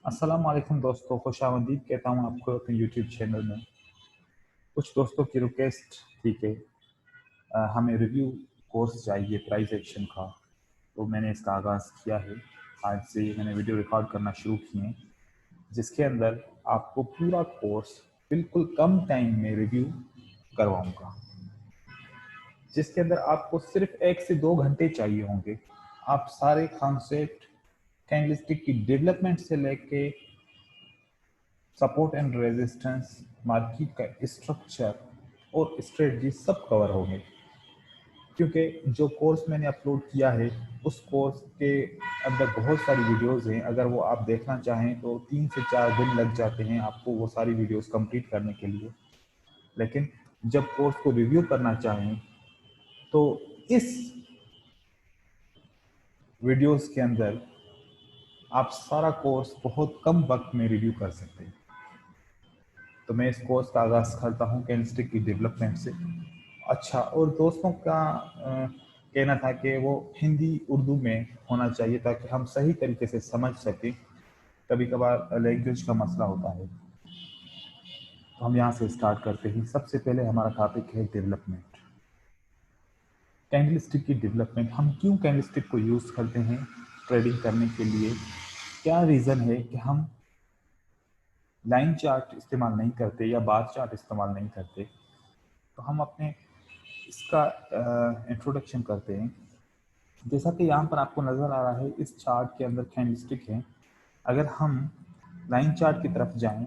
अस्सलाम वालेकुम दोस्तों, खुशामदीद कहता हूँ आपको अपने यूट्यूब चैनल में। कुछ दोस्तों की रिक्वेस्ट थी कि हमें रिव्यू कोर्स चाहिए प्राइस एक्शन का, तो मैंने इसका आगाज़ किया है। आज से मैंने वीडियो रिकॉर्ड करना शुरू किए, जिसके अंदर आपको पूरा कोर्स बिल्कुल कम टाइम में रिव्यू करवाऊँगा, जिसके अंदर आपको सिर्फ 1 से 2 घंटे चाहिए होंगे। आप सारे कॉन्सेप्ट कैंडलस्टिक की डेवलपमेंट से लेके सपोर्ट एंड रेजिस्टेंस, मार्केट का स्ट्रक्चर और स्ट्रेटजी सब कवर होंगे। क्योंकि जो कोर्स मैंने अपलोड किया है उस कोर्स के अंदर बहुत सारी वीडियोस हैं। अगर वो आप देखना चाहें तो 3 से 4 दिन लग जाते हैं आपको वो सारी वीडियोस कंप्लीट करने के लिए। लेकिन जब कोर्स को रिव्यू करना चाहें तो इस वीडियोस के अंदर आप सारा कोर्स बहुत कम वक्त में रिव्यू कर सकते हैं। तो मैं इस कोर्स का आगाज़ करता हूँ कैंडलस्टिक की डेवलपमेंट से। अच्छा, और दोस्तों का कहना था कि वो हिंदी उर्दू में होना चाहिए ताकि हम सही तरीके से समझ सकें। कभी कभार लैंग्वेज का मसला होता है। तो हम यहाँ से स्टार्ट करते हैं। सबसे पहले हमारा टॉपिक है डेवलपमेंट। कैंडलस्टिक की डेवलपमेंट, हम क्यों कैंडलस्टिक को यूज़ करते हैं ट्रेडिंग करने के लिए। क्या रीज़न है कि हम लाइन चार्ट इस्तेमाल नहीं करते या बार चार्ट इस्तेमाल नहीं करते। तो हम अपने इसका इंट्रोडक्शन करते हैं। जैसा कि यहाँ पर आपको नज़र आ रहा है, इस चार्ट के अंदर कैंडलस्टिक है। अगर हम लाइन चार्ट की तरफ जाएं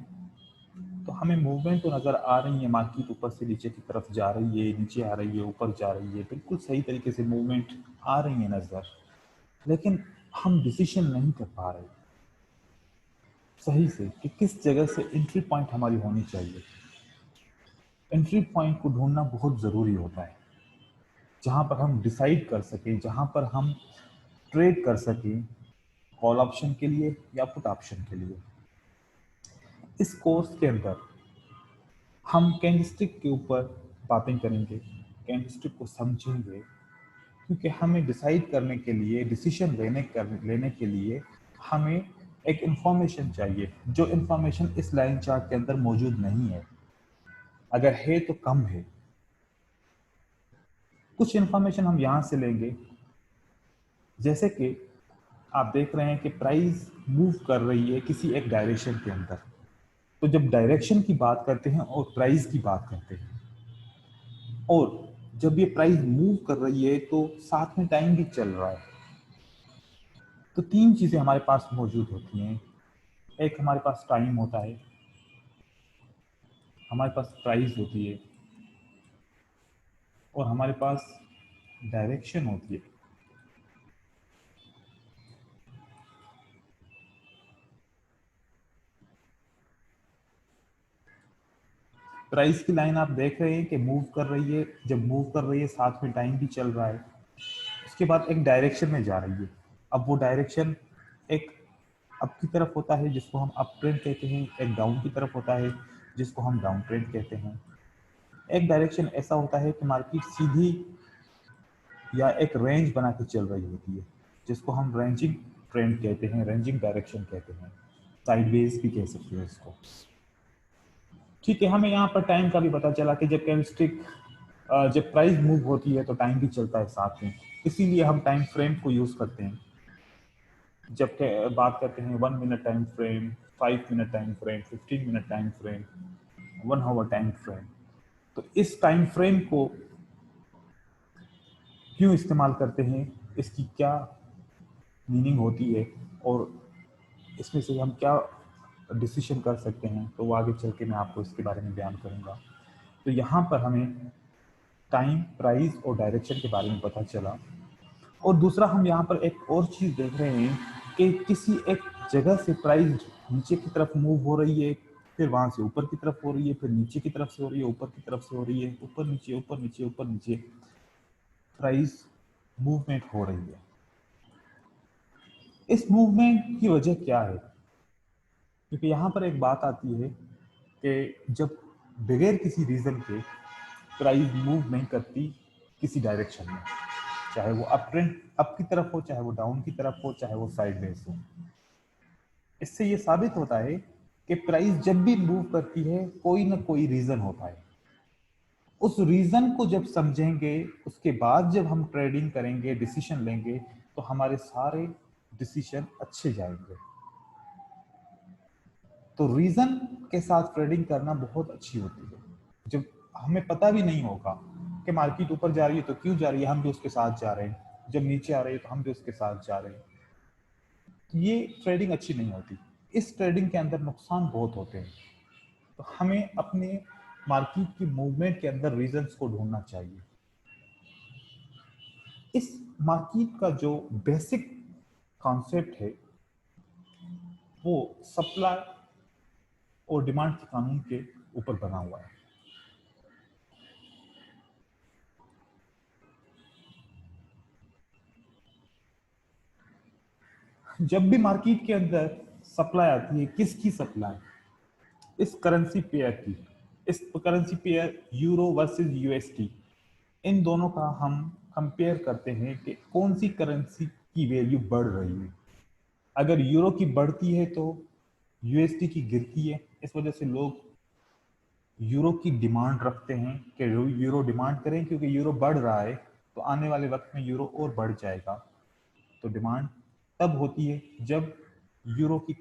तो हमें मूवमेंट तो नज़र आ रही है। मार्केट ऊपर से नीचे की तरफ जा रही है, नीचे आ रही है, ऊपर जा रही है, बिल्कुल सही तरीके से मूवमेंट आ रही है नज़र। लेकिन हम डिसीजन नहीं कर पा रहे सही से कि किस जगह से एंट्री पॉइंट हमारी होनी चाहिए। एंट्री पॉइंट को ढूंढना बहुत ज़रूरी होता है, जहाँ पर हम डिसाइड कर सकें, जहाँ पर हम ट्रेड कर सकें, कॉल ऑप्शन के लिए या पुट ऑप्शन के लिए। इस कोर्स के अंदर हम कैंडलस्टिक के ऊपर बातें करेंगे, कैंडलस्टिक को समझेंगे, क्योंकि हमें डिसाइड करने के लिए, डिसीजन लेने के लिए हमें एक इंफॉर्मेशन चाहिए, जो इंफॉर्मेशन इस लाइन चार्ट के अंदर मौजूद नहीं है। अगर है तो कम है। कुछ इंफॉर्मेशन हम यहाँ से लेंगे, जैसे कि आप देख रहे हैं कि प्राइस मूव कर रही है किसी एक डायरेक्शन के अंदर। तो जब डायरेक्शन की बात करते हैं और प्राइस की बात करते हैं, और जब ये प्राइस मूव कर रही है तो साथ में टाइम भी चल रहा है, तो तीन चीजें हमारे पास मौजूद होती हैं। एक हमारे पास टाइम होता है, हमारे पास प्राइस होती है, और हमारे पास डायरेक्शन होती है। प्राइस की लाइन आप देख रहे हैं कि मूव कर रही है। जब मूव कर रही है साथ में टाइम भी चल रहा है। उसके बाद एक डायरेक्शन में जा रही है। अब वो डायरेक्शन एक अप की तरफ होता है जिसको हम अप ट्रेंड कहते हैं, एक डाउन की तरफ होता है जिसको हम डाउन ट्रेंड कहते हैं। एक डायरेक्शन ऐसा होता है कि मार्केट सीधी या एक रेंज बना के चल रही होती है, जिसको हम रेंजिंग ट्रेंड कहते हैं, रेंजिंग डायरेक्शन कहते हैं, साइडवेज भी कह सकते हैं इसको। ठीक है, हमें यहाँ पर टाइम का भी पता चला कि जब कैंडलस्टिक जब प्राइस मूव होती है तो टाइम भी चलता है साथ में, इसीलिए हम टाइम फ्रेम को यूज करते हैं। जब बात करते हैं 1 minute time frame, 5 minute time frame, 15 minute time frame, 1 hour time frame, तो इस टाइम फ्रेम को क्यों इस्तेमाल करते हैं, इसकी क्या मीनिंग होती है, और इसमें से हम क्या डिसीजन कर सकते हैं, तो वो आगे चल के मैं आपको इसके बारे में बयान करूंगा। तो यहाँ पर हमें टाइम, प्राइस और डायरेक्शन के बारे में पता चला। और दूसरा हम यहाँ पर एक और चीज़ देख रहे हैं कि किसी एक जगह से प्राइस नीचे की तरफ मूव हो रही है, फिर वहाँ से ऊपर की तरफ हो रही है, फिर नीचे की तरफ से हो रही है, ऊपर की तरफ से हो रही है, ऊपर नीचे ऊपर नीचे ऊपर नीचे प्राइस मूवमेंट हो रही है। इस मूवमेंट की वजह क्या है? क्योंकि यहाँ पर एक बात आती है कि जब बगैर किसी रीज़न के प्राइस मूव नहीं करती किसी डायरेक्शन में, चाहे वो अप ट्रेंड अप की तरफ हो, चाहे वो डाउन की तरफ हो, चाहे वो साइडवेज हो, इससे ये साबित होता है कि प्राइस जब भी मूव करती है कोई ना कोई रीजन होता है। उस रीजन को जब समझेंगे, उसके बाद जब हम ट्रेडिंग करेंगे, डिसीजन लेंगे, तो हमारे सारे डिसीजन अच्छे जाएंगे। तो रीजन के साथ ट्रेडिंग करना बहुत अच्छी होती है। जब हमें पता भी नहीं होगा कि मार्केट ऊपर जा रही है तो क्यों जा रही है, हम भी उसके साथ जा रहे हैं, जब नीचे आ रही है तो हम भी उसके साथ जा रहे हैं, तो ये ट्रेडिंग अच्छी नहीं होती। इस ट्रेडिंग के अंदर नुकसान बहुत होते हैं। तो हमें अपने मार्केट की मूवमेंट के अंदर रीजंस को ढूंढना चाहिए। इस मार्केट का जो बेसिक कॉन्सेप्ट है वो सप्लाई और डिमांड के कानून के ऊपर बना हुआ है। जब भी मार्केट के अंदर सप्लाई आती है, किसकी सप्लाई? इस करेंसी पेयर की। इस currency pair euro versus USD, इन दोनों का हम कंपेयर करते हैं कि कौन सी करेंसी की वैल्यू बढ़ रही है। अगर यूरो की बढ़ती है तो यूएसडी की गिरती है। इस वजह से लोग यूरो की डिमांड रखते हैं कि यूरो डिमांड करें, क्योंकि यूरो बढ़ रहा है तो आने वाले वक्त में यूरो और बढ़ जाएगा। तो डिमांड तब होती है जब यूरो की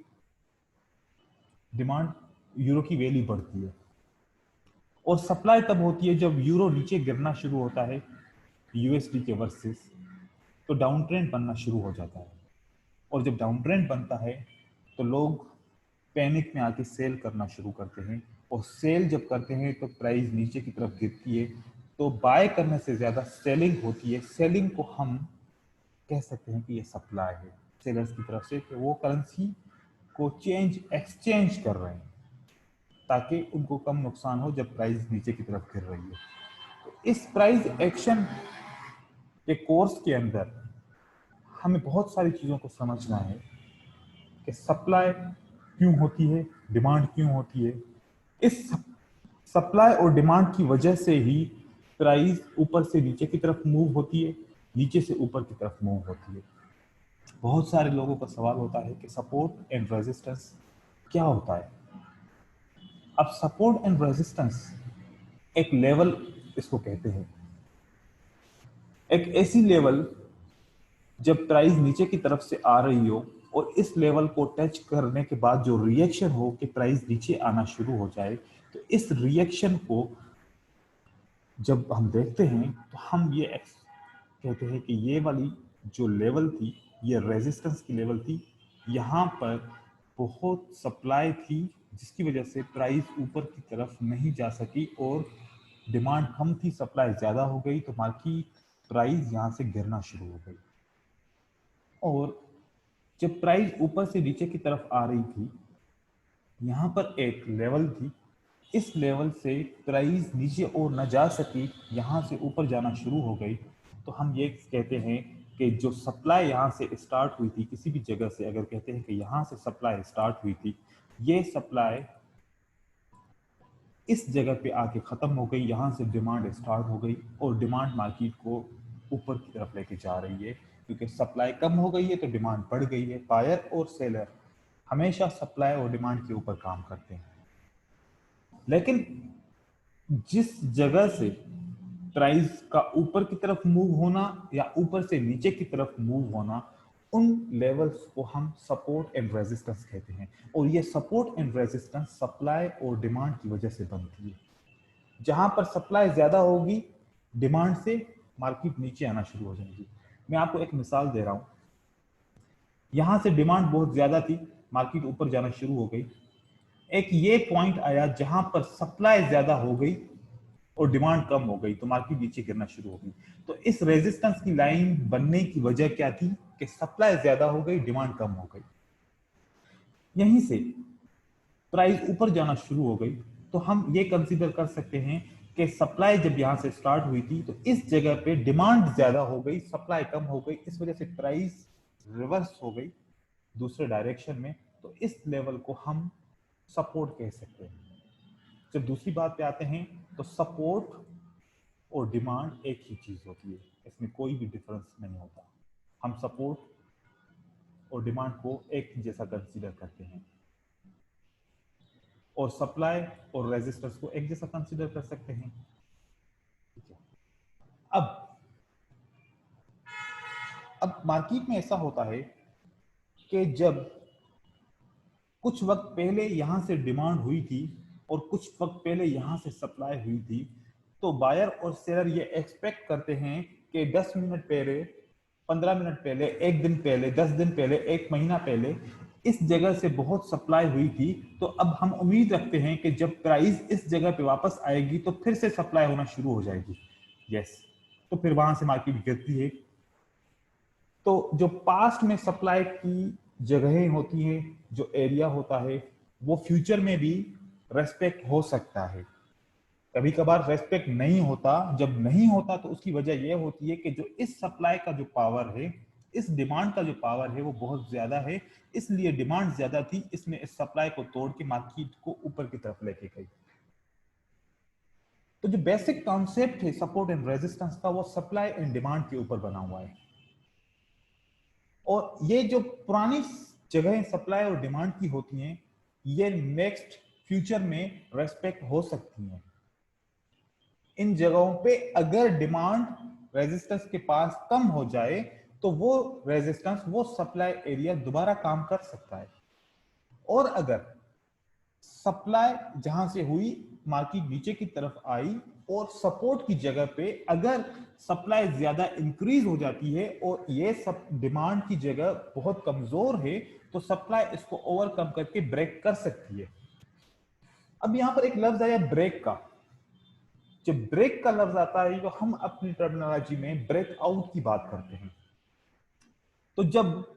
डिमांड, यूरो की वैल्यू बढ़ती है। और सप्लाई तब होती है जब यूरो नीचे गिरना शुरू होता है यूएसडी के वर्सेस, तो डाउन ट्रेंड बनना शुरू हो जाता है। और जब डाउन ट्रेंड बनता है तो लोग पैनिक में आके सेल करना शुरू करते हैं, और सेल जब करते हैं तो प्राइस नीचे की तरफ गिरती है। तो बाय करने से ज्यादा सेलिंग होती है। सेलिंग को हम कह सकते हैं कि ये सप्लाई है सेलर्स की तरफ से, कि वो करेंसी को एक्सचेंज कर रहे हैं ताकि उनको कम नुकसान हो जब प्राइस नीचे की तरफ गिर रही है। तो इस प्राइस एक्शन के कोर्स के अंदर हमें बहुत सारी चीज़ों को समझना है कि सप्लाई क्यों होती है, डिमांड क्यों होती है। इस सप्लाई और डिमांड की वजह से ही प्राइस ऊपर से नीचे की तरफ मूव होती है, नीचे से ऊपर की तरफ मूव होती है। बहुत सारे लोगों का सवाल होता है कि सपोर्ट एंड रेजिस्टेंस क्या होता है। अब सपोर्ट एंड रेजिस्टेंस एक लेवल इसको कहते हैं। एक ऐसी लेवल जब प्राइस नीचे की तरफ से आ रही हो और इस लेवल को टच करने के बाद जो रिएक्शन हो कि प्राइस नीचे आना शुरू हो जाए, तो इस रिएक्शन को जब हम देखते हैं तो हम ये कहते हैं कि ये वाली जो लेवल थी ये रेजिस्टेंस की लेवल थी। यहाँ पर बहुत सप्लाई थी जिसकी वजह से प्राइस ऊपर की तरफ नहीं जा सकी, और डिमांड कम थी, सप्लाई ज़्यादा हो गई, तो मार्केट प्राइस यहाँ से गिरना शुरू हो गई। और जब प्राइस ऊपर से नीचे की तरफ आ रही थी, यहाँ पर एक लेवल थी, इस लेवल से प्राइस नीचे और न जा सकी, यहाँ से ऊपर जाना शुरू हो गई। तो हम ये कहते हैं कि जो सप्लाई यहाँ से स्टार्ट हुई थी किसी भी जगह से, अगर कहते हैं कि यहाँ से सप्लाई स्टार्ट हुई थी, ये सप्लाई इस जगह पे आके ख़त्म हो गई, यहाँ से डिमांड स्टार्ट हो गई और डिमांड मार्केट को ऊपर की तरफ लेके जा रही है, क्योंकि सप्लाई कम हो गई है तो डिमांड बढ़ गई है। बायर और सेलर हमेशा सप्लाई और डिमांड के ऊपर काम करते हैं। लेकिन जिस जगह से प्राइस का ऊपर की तरफ मूव होना या ऊपर से नीचे की तरफ मूव होना, उन लेवल्स को हम सपोर्ट एंड रेजिस्टेंस कहते हैं। और ये सपोर्ट एंड रेजिस्टेंस सप्लाई और डिमांड की वजह से बनती है। जहां पर सप्लाई ज्यादा होगी, डिमांड से मार्केट नीचे आना शुरू हो जाएगी। मैं आपको एक मिसाल दे रहा हूं। यहां से डिमांड बहुत ज्यादा थी, मार्केट ऊपर जाना शुरू हो गई। एक ये पॉइंट आया जहां पर सप्लाई ज्यादा हो गई और डिमांड कम हो गई, तो मार्केट नीचे गिरना शुरू हो गई। तो इस रेजिस्टेंस की लाइन बनने की वजह क्या थी कि सप्लाई ज्यादा हो गई, डिमांड कम हो गई। यहीं से प्राइस ऊपर जाना शुरू हो गई। तो हम ये कंसीडर कर सकते हैं कि सप्लाई जब यहां से स्टार्ट हुई थी तो इस जगह पे डिमांड ज्यादा हो गई, सप्लाई कम हो गई, इस वजह से प्राइस रिवर्स हो गई दूसरे डायरेक्शन में। तो इस लेवल को हम सपोर्ट कह सकते हैं। जब दूसरी बात पे आते हैं तो सपोर्ट और डिमांड एक ही चीज होती है, इसमें कोई भी डिफरेंस नहीं होता। हम सपोर्ट और डिमांड को एक जैसा कंसीडर करते हैं, और सप्लाई और रेजिस्टेंस को एक जैसा कंसीडर कर सकते हैं। ठीक है। अब मार्केट में ऐसा होता है कि जब कुछ वक्त पहले यहां से डिमांड हुई थी और कुछ वक्त पहले यहां से सप्लाई हुई थी, तो बायर और सेलर ये एक्सपेक्ट करते हैं कि 10 मिनट पहले, 15 मिनट पहले, एक दिन पहले, 10 दिन पहले, एक महीना पहले इस जगह से बहुत सप्लाई हुई थी, तो अब हम उम्मीद रखते हैं कि जब प्राइस इस जगह पे वापस आएगी तो फिर से सप्लाई होना शुरू हो जाएगी। यस, तो फिर वहां से मार्केट गिरती है। तो जो पास्ट में सप्लाई की जगहें होती हैं, जो एरिया होता है, वो फ्यूचर में भी रेस्पेक्ट हो सकता है। कभी कभार रेस्पेक्ट नहीं होता। जब नहीं होता तो उसकी वजह यह होती है कि जो इस सप्लाई का जो पावर है, इस डिमांड का जो पावर है वो बहुत ज्यादा है, इसलिए डिमांड ज्यादा थी, इसमें इस सप्लाई को तोड़ के मार्केट को ऊपर की तरफ लेके गई। तो जो बेसिक कॉन्सेप्ट है सपोर्ट एंड रेजिस्टेंस का, वो सप्लाई एंड डिमांड के ऊपर बना हुआ है। और ये जो पुरानी जगह सप्लाई और डिमांड की होती हैं, ये नेक्स्ट फ्यूचर में रेस्पेक्ट हो सकती हैं। इन जगहों पे अगर डिमांड रेजिस्टेंस के पास कम हो जाए तो वो रेजिस्टेंस, वो सप्लाई एरिया दोबारा काम कर सकता है। और अगर सप्लाई जहां से हुई, मार्केट नीचे की तरफ आई और सपोर्ट की जगह पे अगर सप्लाई ज्यादा इंक्रीज हो जाती है और ये सब डिमांड की जगह बहुत कमजोर है, तो सप्लाई इसको ओवरकम करके ब्रेक कर सकती है। अब यहां पर एक लफ्ज आया ब्रेक का। जब ब्रेक का लफ्ज आता है तो हम अपनी टर्मिनोलॉजी में ब्रेक आउट की बात करते हैं। तो जब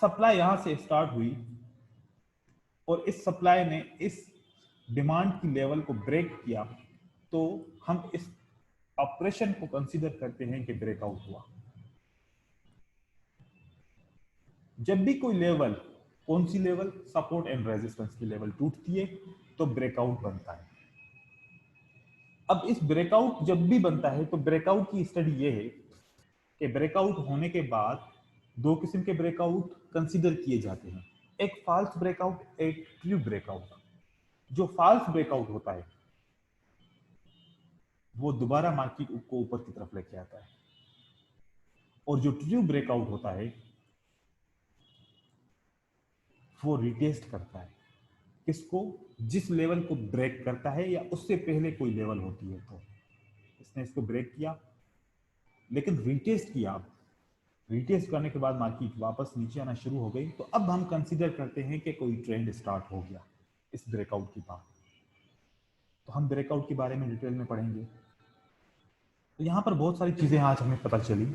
सप्लाई यहां से स्टार्ट हुई और इस सप्लाई ने इस डिमांड की लेवल को ब्रेक किया, तो हम इस ऑपरेशन को कंसीडर करते हैं कि ब्रेकआउट हुआ। जब भी कोई लेवल, कौन सी लेवल, सपोर्ट एंड रेजिस्टेंस की लेवल टूटती है तो ब्रेकआउट बनता है। अब इस ब्रेकआउट जब भी बनता है तो ब्रेकआउट की स्टडी ये है कि ब्रेकआउट होने के बाद दो किस्म के ब्रेकआउट कंसीडर किए जाते हैं, एक फॉल्स ब्रेकआउट, एक ट्रू ब्रेकआउट। जो फॉल्स ब्रेकआउट होता है वो दोबारा मार्केट को ऊपर की तरफ लेके आता है, और जो ट्रू ब्रेकआउट होता है वो रिटेस्ट करता है। किसको? जिस लेवल को ब्रेक करता है या उससे पहले कोई लेवल होती है, तो इसने इसको ब्रेक किया लेकिन रिटेस्ट किया। रिटेस्ट करने के बाद मार्केट वापस नीचे आना शुरू हो गई, तो अब हम कंसीडर करते हैं कि कोई ट्रेंड स्टार्ट हो गया इस ब्रेकआउट के बाद। तो हम ब्रेकआउट के बारे में डिटेल में पढ़ेंगे। तो यहाँ पर बहुत सारी चीजें आज हमें पता चली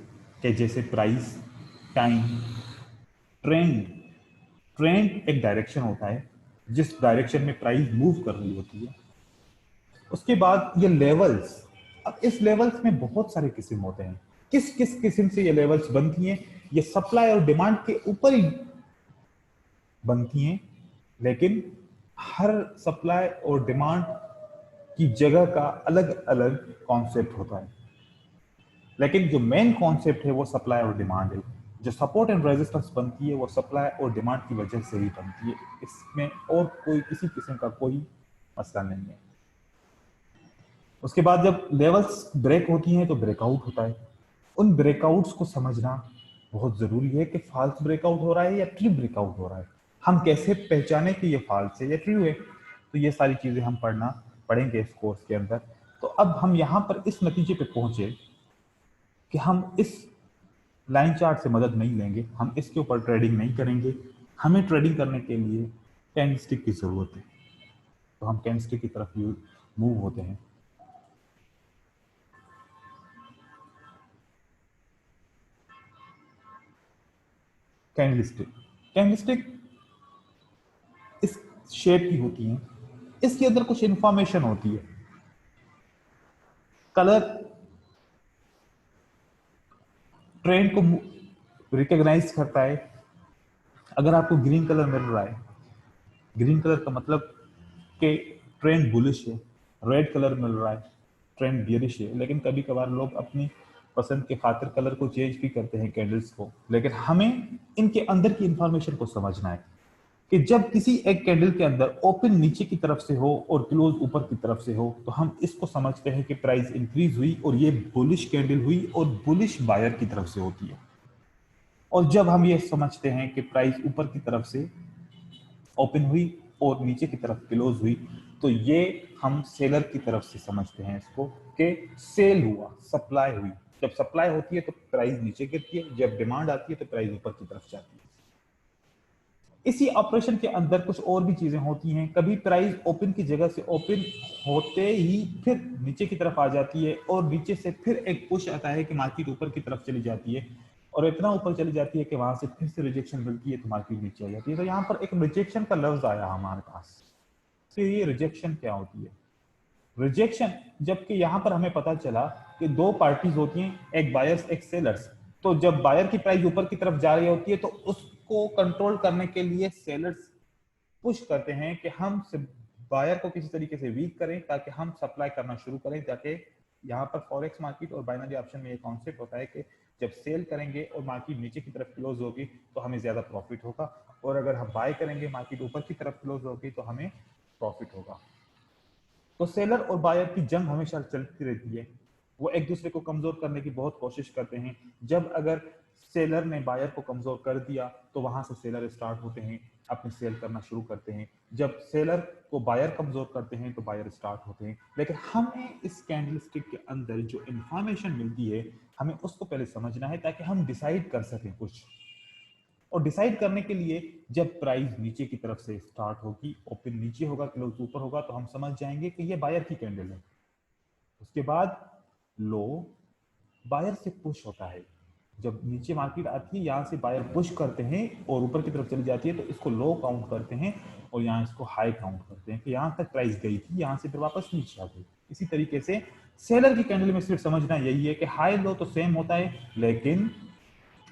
कि जैसे प्राइस, टाइम, ट्रेंड। ट्रेंड एक डायरेक्शन होता है जिस डायरेक्शन में प्राइस मूव कर रही होती है। उसके बाद ये लेवल्स। अब इस लेवल्स में बहुत सारे किस्म होते हैं। किस किस किस्म से ये लेवल्स बनती हैं? ये सप्लाई और डिमांड के ऊपर ही बनती हैं, लेकिन हर सप्लाई और डिमांड की जगह का अलग अलग कॉन्सेप्ट होता है। लेकिन जो मेन कॉन्सेप्ट है वो सप्लाई और डिमांड है। जो सपोर्ट एंड रेजिस्टेंस बनती है वो सप्लाई और डिमांड की वजह से ही बनती है, इसमें और कोई किसी किस्म का कोई मसला नहीं है। उसके बाद जब लेवल्स ब्रेक होती हैं तो ब्रेकआउट होता है। उन ब्रेकआउट्स को समझना बहुत जरूरी है कि फॉल्स ब्रेकआउट हो रहा है या ट्रू ब्रेकआउट हो रहा है। हम कैसे पहचाने कि ये फॉल्स है या ट्रू है? तो ये सारी चीजें हम पढ़ेंगे इस कोर्स के अंदर। तो अब हम यहाँ पर इस नतीजे पे पहुंचे कि हम इस लाइन चार्ट से मदद नहीं लेंगे, हम इसके ऊपर ट्रेडिंग नहीं करेंगे। हमें ट्रेडिंग करने के लिए कैंडलस्टिक की जरूरत है, तो हम कैंडलस्टिक की तरफ मूव होते हैं। कैंडलस्टिक, कैंडलस्टिक इस शेप की होती हैं। इसके अंदर कुछ इंफॉर्मेशन होती है। कलर ट्रेंड को रिकॉग्नाइज करता है। अगर आपको ग्रीन कलर मिल रहा है, ग्रीन कलर का मतलब कि ट्रेंड बुलिश है। रेड कलर मिल रहा है, ट्रेंड बियरिश है। लेकिन कभी कभार लोग अपनी पसंद के खातिर कलर को चेंज भी करते हैं कैंडल्स को, लेकिन हमें इनके अंदर की इंफॉर्मेशन को समझना है कि जब किसी एक कैंडल के अंदर ओपन नीचे की तरफ से हो और क्लोज ऊपर की तरफ से हो तो हम इसको समझते हैं कि प्राइस इंक्रीज हुई और ये बुलिश कैंडल हुई और बुलिश बायर की तरफ से होती है। और जब हम ये समझते हैं कि प्राइस ऊपर की तरफ से ओपन हुई और नीचे की तरफ क्लोज हुई तो ये हम सेलर की तरफ से समझते हैं इसको कि सेल हुआ, सप्लाई हुई। जब सप्लाई होती है तो प्राइस नीचे गिरती है, जब डिमांड आती है तो प्राइस ऊपर की तरफ जाती है। इसी ऑपरेशन के अंदर कुछ और भी चीजें होती हैं। कभी प्राइस ओपन की जगह से ओपन होते ही फिर नीचे की तरफ आ जाती है और नीचे से फिर एक पुश आता है कि मार्केट ऊपर की तरफ चली जाती है और इतना ऊपर चली जाती है कि वहां से फिर से रिजेक्शन मिलती है तो मार्केट नीचे आ जाती है। तो यहाँ पर एक रिजेक्शन का लफ्ज आया हमारे पास। तो ये रिजेक्शन क्या होती है? रिजेक्शन, जबकि यहां पर हमें पता चला कि दो पार्टीज होती हैं, एक बायर्स एक सेलर्स। तो जब बायर की प्राइस ऊपर की तरफ जा रही होती है तो उसको कंट्रोल करने के लिए सेलर्स पुश करते हैं कि हम बायर को किसी तरीके से वीक करें ताकि हम सप्लाई करना शुरू करें, ताकि यहाँ पर फॉरेक्स मार्केट और बाइनरी ऑप्शन में ये कॉन्सेप्ट होता है कि जब सेल करेंगे और मार्केट नीचे की तरफ क्लोज होगी तो हमें ज्यादा प्रॉफिट होगा, और अगर हम बाय करेंगे मार्केट ऊपर की तरफ क्लोज होगी तो हमें प्रॉफिट होगा। तो सेलर और बायर की जंग हमेशा चलती रहती है। वो एक दूसरे को कमजोर करने की बहुत कोशिश करते हैं। जब अगर सेलर ने बायर को कमजोर कर दिया तो वहां से सेलर स्टार्ट होते हैं, अपनी सेल करना शुरू करते हैं। जब सेलर को बायर कमजोर करते हैं तो बायर स्टार्ट होते हैं। लेकिन हमें इस कैंडलस्टिक के अंदर जो इंफॉर्मेशन मिलती है हमें उसको पहले समझना है ताकि हम डिसाइड कर सकें कुछ। और डिसाइड करने के लिए जब प्राइस नीचे की तरफ से स्टार्ट होगी, ओपन नीचे होगा क्लोज ऊपर होगा, तो हम समझ जाएंगे कि ये बायर की कैंडल है। उसके बाद लो बायर से पुश होता है। जब नीचे मार्केट आती है यहां से बायर पुश करते हैं और ऊपर की तरफ चली जाती है तो इसको लो काउंट करते हैं और यहाँ इसको हाई काउंट करते हैं कि यहाँ तक प्राइस गई थी, यहाँ से फिर वापस नीचे आ गई। इसी तरीके से सेलर की कैंडल में सिर्फ समझना यही है कि हाई लो तो सेम होता है, लेकिन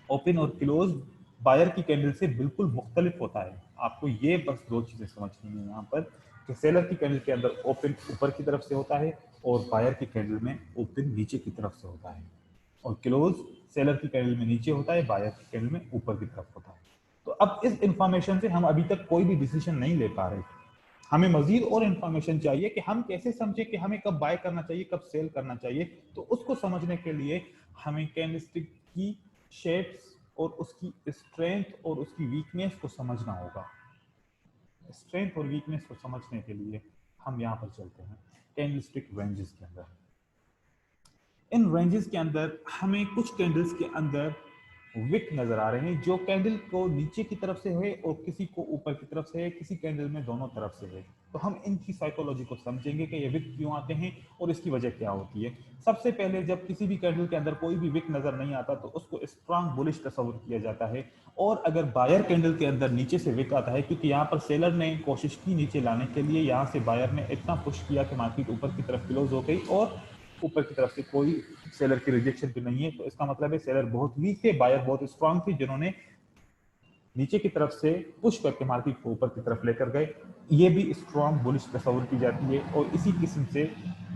ओपन और क्लोज बायर की कैंडल से बिल्कुल मुख्तलिफ होता है। आपको ये बस दो चीजें समझनी है यहाँ पर कि सेलर की कैंडल के अंदर ओपन ऊपर की तरफ से होता है और बायर की कैंडल में ओपन नीचे की तरफ से होता है, और क्लोज सेलर की कैंडल में नीचे होता है, बायर की कैंडल में ऊपर की तरफ होता है। तो अब इस इंफॉर्मेशन से हम अभी तक कोई भी डिसीजन नहीं ले पा रहे। हमें मजीद और इंफॉर्मेशन चाहिए कि हम कैसे समझे कि हमें कब बाय करना चाहिए कब सेल करना चाहिए। तो उसको समझने के लिए हमें कैंडलस्टिक की शेप्स और उसकी स्ट्रेंथ और उसकी वीकनेस को समझना होगा। स्ट्रेंथ और वीकनेस को समझने के लिए हम यहाँ पर चलते हैं कैंडलस्टिक रेंजेस के अंदर। इन रेंजेस के अंदर हमें कुछ कैंडल्स के अंदर विक नजर आ रहे हैं जो कैंडल को नीचे की तरफ से है और किसी को ऊपर की तरफ से है, किसी कैंडल में दोनों तरफ से है। तो हम इनकी साइकोलॉजी को समझेंगे कि ये विक क्यों आते हैं और इसकी वजह क्या होती है। सबसे पहले जब किसी भी कैंडल के अंदर कोई भी विक नजर नहीं आता तो उसको स्ट्रांग बुलिश तस्वर किया जाता है। और अगर बायर कैंडल के अंदर नीचे से विक आता है, क्योंकि यहाँ पर सेलर ने कोशिश की नीचे लाने के लिए, यहाँ से बायर ने इतना पुश किया कि मार्केट ऊपर की तरफ क्लोज हो गई और ऊपर की तरफ से कोई सेलर की रिजेक्शन भी नहीं है। तो इसका मतलब है सेलर बहुत वीक थे, बायर बहुत स्ट्रांग थे, जिन्होंने नीचे की तरफ से पुश करके मार्केट को ऊपर की तरफ लेकर गए। ये भी स्ट्रांग बुलिश तस्वर की जाती है। और इसी किस्म से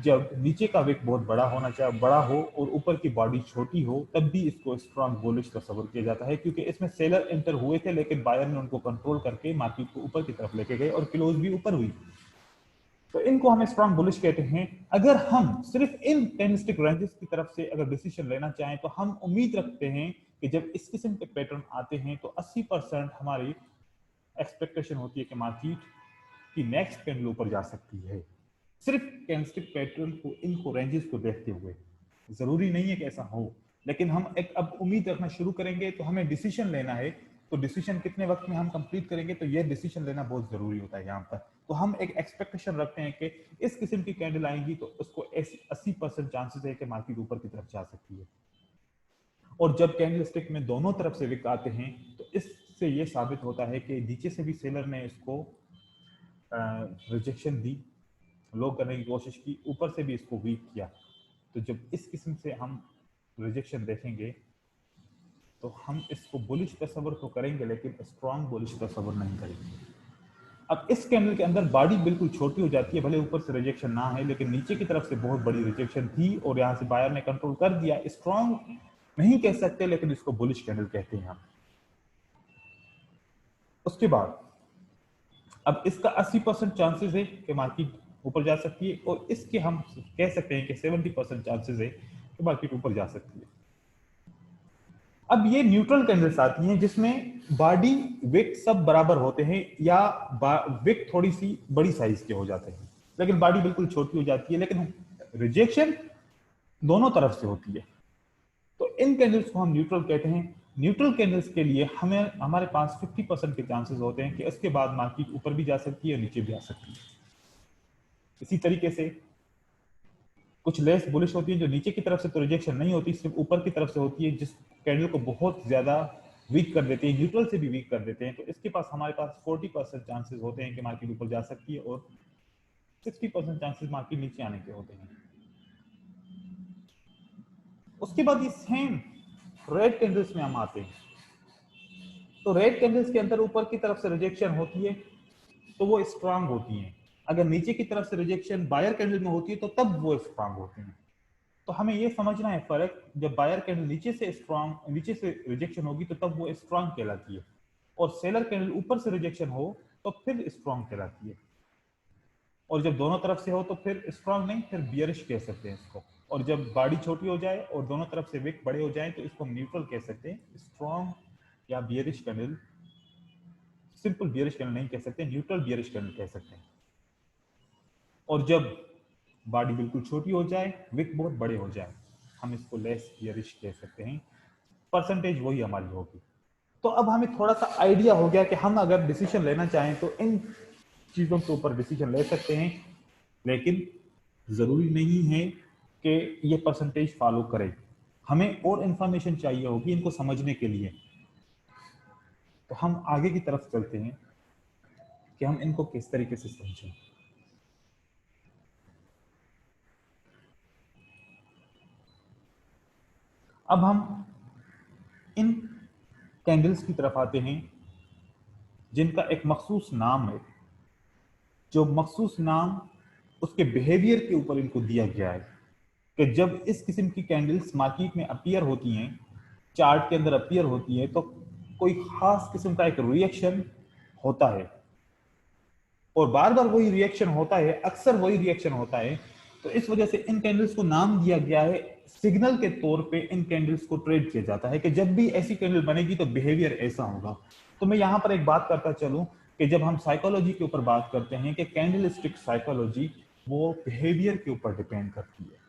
जब नीचे का विक बहुत बड़ा होना चाहिए, बड़ा हो और ऊपर की बॉडी छोटी हो, तब भी इसको स्ट्रांग बुलिश तस्वर किया जाता है, क्योंकि इसमें सेलर एंटर हुए थे लेकिन बायर ने उनको कंट्रोल करके मार्केट को ऊपर की तरफ लेके गए और क्लोज भी ऊपर हुई। तो इनको हम स्ट्रांग बुलिश कहते हैं। अगर हम सिर्फ इन कैंडलस्टिक रेंजेस की तरफ से अगर डिसीजन लेना चाहें तो हम उम्मीद रखते हैं कि जब इस किस्म के पैटर्न आते हैं तो 80% हमारी एक्सपेक्टेशन होती है कि मार्केट की नेक्स्ट कैंडल ऊपर जा सकती है, सिर्फ कैंडलस्टिक पैटर्न को, इनको रेंजेस को देखते हुए। जरूरी नहीं है कि ऐसा हो, लेकिन हम एक अब उम्मीद रखना शुरू करेंगे तो हमें डिसीजन लेना है। तो डिसीजन कितने वक्त में हम कंप्लीट करेंगे, तो ये डिसीजन लेना बहुत जरूरी होता है यहाँ पर। तो हम एक एक्सपेक्टेशन रखते हैं कि इस किस्म की कैंडल आएंगी तो उसको 80% चांसेस है कि मार्केट ऊपर की तरफ जा सकती है। और जब कैंडल स्टिक में दोनों तरफ से विक आते हैं तो इससे ये साबित होता है कि नीचे से भी सेलर ने इसको रिजेक्शन दी, लो करने की कोशिश की, ऊपर से भी इसको वीक किया। तो जब इस किस्म से हम रिजेक्शन देखेंगे तो हम इसको बुलिश तस्वर तो करेंगे लेकिन स्ट्रॉन्ग बुलिश तस्वर नहीं करेंगे। अब इस कैंडल के अंदर बॉडी बिल्कुल छोटी हो जाती है, भले ऊपर से रिजेक्शन ना है लेकिन नीचे की तरफ से बहुत बड़ी रिजेक्शन थी और यहाँ से बायर ने कंट्रोल कर दिया। स्ट्रॉन्ग नहीं कह सकते लेकिन इसको बुलिश कैंडल कहते हैं हम। उसके बाद अब इसका 80% चांसेस है कि मार्केट ऊपर जा सकती है और इसके हम कह सकते हैं कि 70% चांसेस है कि मार्केट ऊपर जा सकती है। अब ये न्यूट्रल कैंडल्स आती हैं जिसमें बॉडी विक सब बराबर होते हैं या विक थोड़ी सी बड़ी साइज के हो जाते हैं लेकिन बॉडी बिल्कुल छोटी हो जाती है, लेकिन रिजेक्शन दोनों तरफ से होती है। तो इन कैंडल्स को हम न्यूट्रल कहते हैं। न्यूट्रल कैंडल्स के लिए हमें हमारे पास 50% के चांसेस होते हैं कि इसके बाद मार्केट ऊपर भी जा सकती है और नीचे भी आ सकती है। इसी तरीके से कुछ लेस बुलिश होती है जो नीचे की तरफ से तो रिजेक्शन नहीं होती, सिर्फ ऊपर की तरफ से होती है, जिस कैंडल को बहुत ज्यादा वीक कर देते हैं, न्यूट्रल से भी वीक कर देते हैं। तो इसके पास हमारे पास 40% चांसेस होते हैं कि मार्केट ऊपर जा सकती है और 60% चांसेस मार्केट नीचे आने के होते हैं। उसके बाद ये सेम रेड कैंडल्स में हम आते हैं। तो रेड कैंडल्स के अंदर ऊपर की तरफ से रिजेक्शन होती है तो वो स्ट्रांग होती हैं। अगर नीचे की तरफ से रिजेक्शन बायर कैंडल में होती है तो तब वो स्ट्रांग होती हैं। तो हमें ये समझना है फर्क, जब बायर कैंडल नीचे से स्ट्रांग, नीचे से रिजेक्शन होगी तो तब वो स्ट्रांग कहलाती है, और सेलर कैंडल ऊपर से रिजेक्शन हो तो फिर स्ट्रांग कहलाती है, और जब दोनों तरफ से हो तो फिर स्ट्रांग नहीं, फिर बियरिश कह सकते हैं इसको। और जब बॉडी छोटी हो जाए और दोनों तरफ से विक बड़े हो जाए तो इसको हम न्यूट्रल कह सकते हैं। स्ट्रांग या bearish candle, simple bearish candle नहीं कह सकते, न्यूट्रल बियरिश कैंडल कह सकते हैं। और जब बॉडी बिल्कुल छोटी हो जाए, विक बहुत बड़े हो जाए, हम इसको लेस बियरिश कह सकते हैं। परसेंटेज वही हमारी होगी। तो अब हमें थोड़ा सा आइडिया हो गया कि हम अगर डिसीजन लेना चाहें तो इन चीजों के ऊपर डिसीजन ले सकते हैं, लेकिन जरूरी नहीं है कि ये परसेंटेज फॉलो करे। हमें और इंफॉर्मेशन चाहिए होगी इनको समझने के लिए। तो हम आगे की तरफ चलते हैं कि हम इनको किस तरीके से समझें। अब हम इन कैंडल्स की तरफ आते हैं जिनका एक मखसूस नाम है, जो मखसूस नाम उसके बिहेवियर के ऊपर इनको दिया गया है कि जब इस किस्म की कैंडल्स मार्केट में अपीयर होती हैं, चार्ट के अंदर अपीयर होती है, तो कोई खास किस्म का एक रिएक्शन होता है, और बार बार वही रिएक्शन होता है, अक्सर वही रिएक्शन होता है। तो इस वजह से इन कैंडल्स को नाम दिया गया है, सिग्नल के तौर पे इन कैंडल्स को ट्रेड किया जाता है कि जब भी ऐसी कैंडल बनेगी तो बिहेवियर ऐसा होगा। तो मैं यहां पर एक बात करता चलूं कि जब हम साइकोलॉजी के ऊपर बात करते हैं कि कैंडल स्टिक साइकोलॉजी, वो बिहेवियर के ऊपर डिपेंड करती है।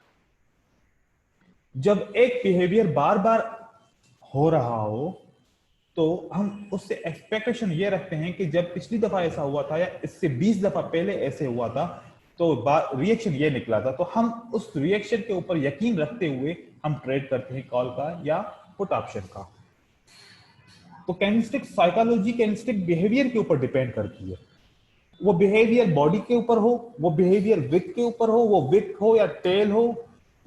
जब एक बिहेवियर बार बार हो रहा हो तो हम उससे एक्सपेक्टेशन ये रखते हैं कि जब पिछली दफा ऐसा हुआ था या इससे 20 दफा पहले ऐसे हुआ था तो रिएक्शन ये निकला था, तो हम उस रिएक्शन के ऊपर यकीन रखते हुए हम ट्रेड करते हैं कॉल का या पुट ऑप्शन का। तो कैंडलस्टिक साइकोलॉजी कैंडलस्टिक बिहेवियर के ऊपर डिपेंड करती है। वो बिहेवियर बॉडी के ऊपर हो, वो बिहेवियर विक के ऊपर हो, वो विक हो या टेल हो,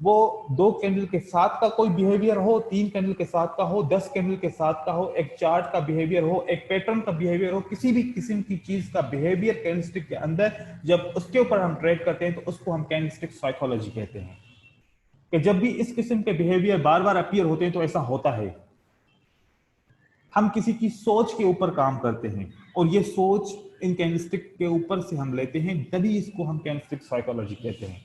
वो 2 कैंडल के साथ का कोई बिहेवियर हो, 3 कैंडल के साथ का हो, 10 कैंडल के साथ का हो, एक चार्ट का बिहेवियर हो, एक पैटर्न का बिहेवियर हो, किसी भी किस्म की चीज का बिहेवियर कैंडलस्टिक के अंदर जब उसके ऊपर हम ट्रेड करते हैं तो उसको हम कैंडलस्टिक साइकोलॉजी कहते हैं कि जब भी इस किस्म के बिहेवियर बार बार अपीयर होते हैं तो ऐसा होता है। हम किसी की सोच के ऊपर काम करते हैं और ये सोच इन कैंडलस्टिक के ऊपर से हम लेते हैं, तभी इसको हम कैंडलस्टिक साइकोलॉजी कहते हैं।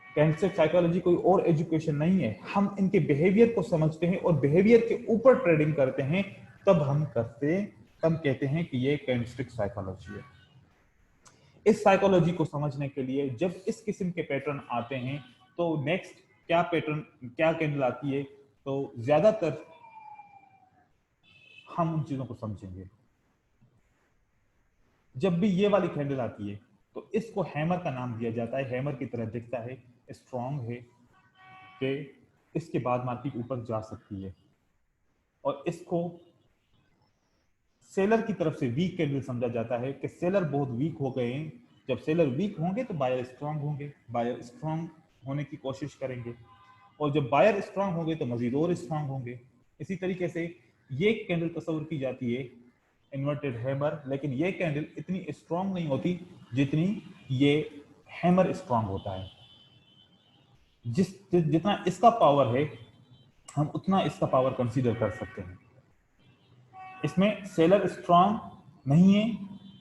कैंडलस्टिक साइकोलॉजी कोई और एजुकेशन नहीं है, हम इनके बिहेवियर को समझते हैं और बिहेवियर के ऊपर ट्रेडिंग करते हैं, तब हम कहते हैं कि ये कैंडलस्टिक साइकोलॉजी है। इस साइकोलॉजी को समझने के लिए जब इस किस्म के पैटर्न आते हैं तो नेक्स्ट क्या पैटर्न, क्या कैंडल आती है, तो ज्यादातर हम उन चीजों को समझेंगे। जब भी ये वाली कैंडल आती है तो इसको हैमर का नाम दिया जाता है, हैमर की तरह दिखता है, स्ट्रॉन्ग है कि इसके बाद मार्केट ऊपर जा सकती है। और इसको सेलर की तरफ से वीक कैंडल समझा जाता है कि सेलर बहुत वीक हो गए हैं, जब सेलर वीक होंगे तो बायर स्ट्रांग होंगे, बायर स्ट्रांग होने की कोशिश करेंगे, और जब बायर स्ट्रांग होंगे तो मजीद और स्ट्रांग होंगे। इसी तरीके से ये कैंडल तस्वर की जाती है इन्वर्टेड हैमर, लेकिन ये कैंडल इतनी स्ट्रांग नहीं होती जितनी ये हैमर स्ट्रांग होता है। जितना इसका पावर है हम उतना इसका पावर कंसीडर कर सकते हैं। इसमें सेलर स्ट्रांग नहीं है,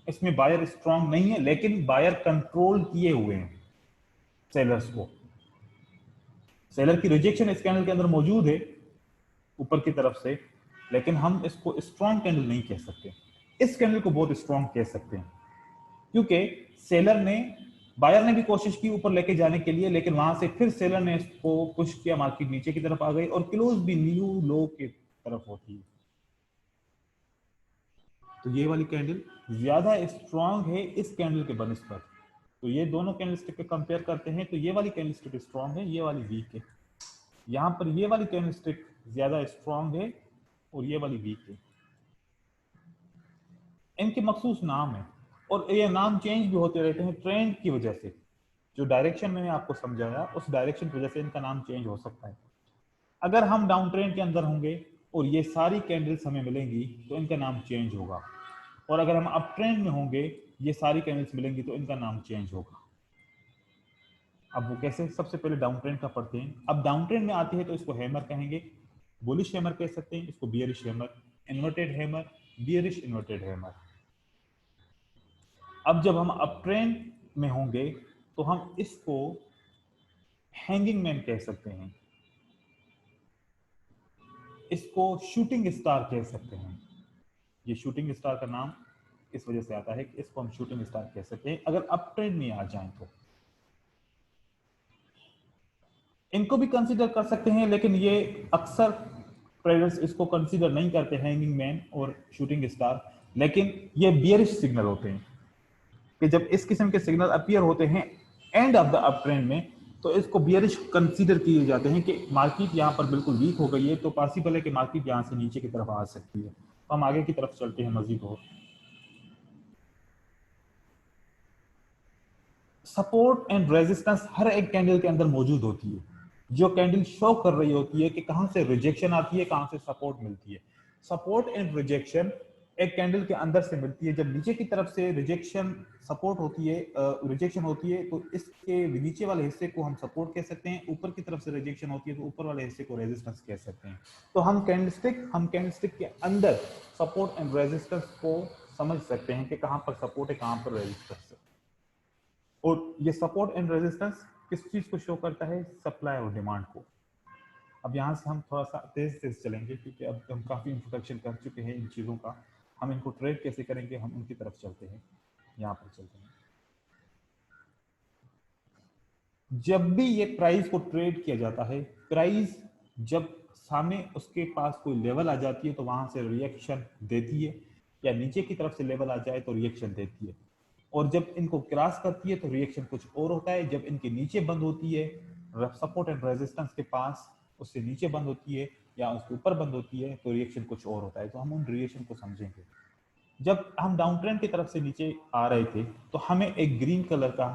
इसमें बायर स्ट्रांग नहीं है, लेकिन बायर कंट्रोल किए हुए हैं सेलर्स को। सेलर की रिजेक्शन इस कैंडल के अंदर मौजूद है ऊपर की तरफ से, लेकिन हम इसको स्ट्रांग कैंडल नहीं कह सकते। इस कैंडल को बहुत स्ट्रांग कह सकते हैं क्योंकि सेलर ने, बायर ने भी कोशिश की ऊपर लेके जाने के लिए, लेकिन वहां से फिर सेलर ने इसको पुश किया, मार्केट नीचे की तरफ आ गई और क्लोज भी न्यू लो की तरफ होती है। तो ये वाली कैंडल ज्यादा स्ट्रांग है इस कैंडल के बनिस्बत। तो ये दोनों कैंडलस्टिक को कंपेयर करते हैं तो ये वाली कैंडलस्टिक स्ट्रांग है, ये वाली वीक है। यहां पर ये वाली कैंडलस्टिक ज्यादा स्ट्रांग है और ये वाली वीक है। इनके मखसूस नाम है और ये नाम चेंज भी होते रहते हैं ट्रेंड की वजह से। जो डायरेक्शन मैंने आपको समझाया उस डायरेक्शन की वजह से इनका नाम चेंज हो सकता है। अगर हम डाउन ट्रेंड के अंदर होंगे और ये सारी कैंडल्स हमें मिलेंगी तो इनका नाम चेंज होगा, और अगर हम अप ट्रेंड में होंगे ये सारी कैंडल्स मिलेंगी तो इनका नाम चेंज होगा। अब वो कैसे, सबसे पहले डाउन ट्रेंड का पढ़ते हैं। अब डाउन ट्रेंड में आती है तो इसको हैमर कहेंगे, बुलिश हैमर कह सकते हैं, इसको bearish hammer, inverted hammer, bearish inverted hammer. अब जब हम अप ट्रेंड में होंगे तो हम इसको हैंगिंग मैन कह सकते हैं, इसको शूटिंग स्टार कह सकते हैं। ये शूटिंग स्टार का नाम इस वजह से आता है कि इसको हम शूटिंग स्टार कह सकते हैं अगर अप ट्रेंड में आ जाएं तो। इनको भी कंसीडर कर सकते हैं, लेकिन ये अक्सर ट्रेडर्स इसको कंसीडर नहीं करते हैंगिंग मैन और शूटिंग स्टार, लेकिन ये बियरिश सिग्नल होते हैं कि जब इस किस्म के सिग्नल अपीयर होते हैं end of the up trend में तो इसको बियरिश कंसीडर किए जाते हैं कि मार्केट यहां पर बिल्कुल वीक हो गई है, तो पॉसिबल है कि मार्केट यहां से नीचे की तरफ आ सकती है। तो हम आगे की तरफ चलते हैं मजीद और। सपोर्ट एंड रेजिस्टेंस हर एक कैंडल के अंदर मौजूद होती है, जो कैंडल शो कर रही होती है कि कहां से रिजेक्शन आती है, कहां से सपोर्ट मिलती है। सपोर्ट एंड रिजेक्शन एक कैंडल के अंदर से मिलती है। जब नीचे की तरफ से रिजेक्शन सपोर्ट होती है, रिजेक्शन होती है तो इसके नीचे वाले हिस्से को हम सपोर्ट कह सकते हैं, ऊपर की तरफ से रिजेक्शन होती है तो ऊपर वाले हिस्से को रेजिस्टेंस कह सकते हैं। तो हम कैंडलस्टिक के अंदर सपोर्ट एंड रेजिस्टेंस को समझ सकते हैं कि कहां पर सपोर्ट है, कहां पर रेजिस्टेंस है। और ये सपोर्ट एंड रेजिस्टेंस किस चीज को शो करता है, सप्लाई और डिमांड को। अब यहाँ से हम थोड़ा सा तेज तेज चलेंगे क्योंकि अब हम काफी इंट्रोडक्शन कर चुके हैं इन चीजों का। हम इनको ट्रेड कैसे करेंगे हम उनकी तरफ चलते हैं, यहाँ पर चलते हैं। जब भी ये प्राइस को ट्रेड किया जाता है, प्राइस जब सामने उसके पास कोई लेवल आ जाती है तो वहां से रिएक्शन देती है, या नीचे की तरफ से लेवल आ जाए तो रिएक्शन देती है, और जब इनको क्रॉस करती है तो रिएक्शन कुछ और होता है। जब इनके नीचे बंद होती है सपोर्ट एंड रेजिस्टेंस के पास, उससे नीचे बंद होती है या उसके ऊपर बंद होती है तो रिएक्शन कुछ और होता है। तो हम उन रिएक्शन को समझेंगे। जब हम डाउन ट्रेंड की तरफ से नीचे आ रहे थे तो हमें एक ग्रीन कलर का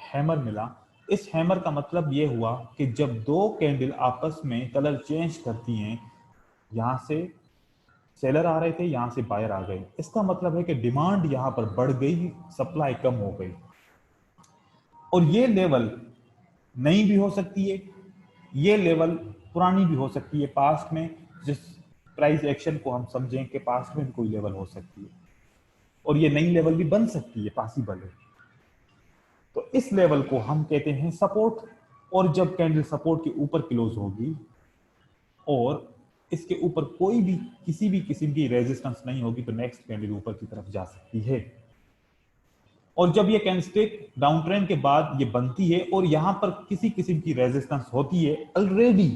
हैमर मिला। इस हैमर का मतलब यह हुआ कि जब दो कैंडल आपस में कलर चेंज करती हैं, यहां से सेलर आ रहे थे, यहां से बायर आ गए, इसका मतलब है कि डिमांड यहां पर बढ़ गई, सप्लाई कम हो गई। और ये लेवल नई भी हो सकती है, ये लेवल पुरानी भी हो सकती है, पास्ट में जिस प्राइस एक्शन को हम समझें कि पास्ट में भी कोई लेवल हो सकती है, और ये नई लेवल भी बन सकती है, पॉसिबल है। तो इस लेवल को हम कहते हैं सपोर्ट। और जब कैंडल सपोर्ट के ऊपर क्लोज होगी और इसके ऊपर कोई भी किसी भी किस्म की रेजिस्टेंस नहीं होगी तो नेक्स्ट कैंडल ऊपर की तरफ जा सकती है। और जब ये कैंडलस्टिक डाउन ट्रेंड के बाद ये बनती है और यहां पर किसी किस्म की रेजिस्टेंस होती है, ऑलरेडी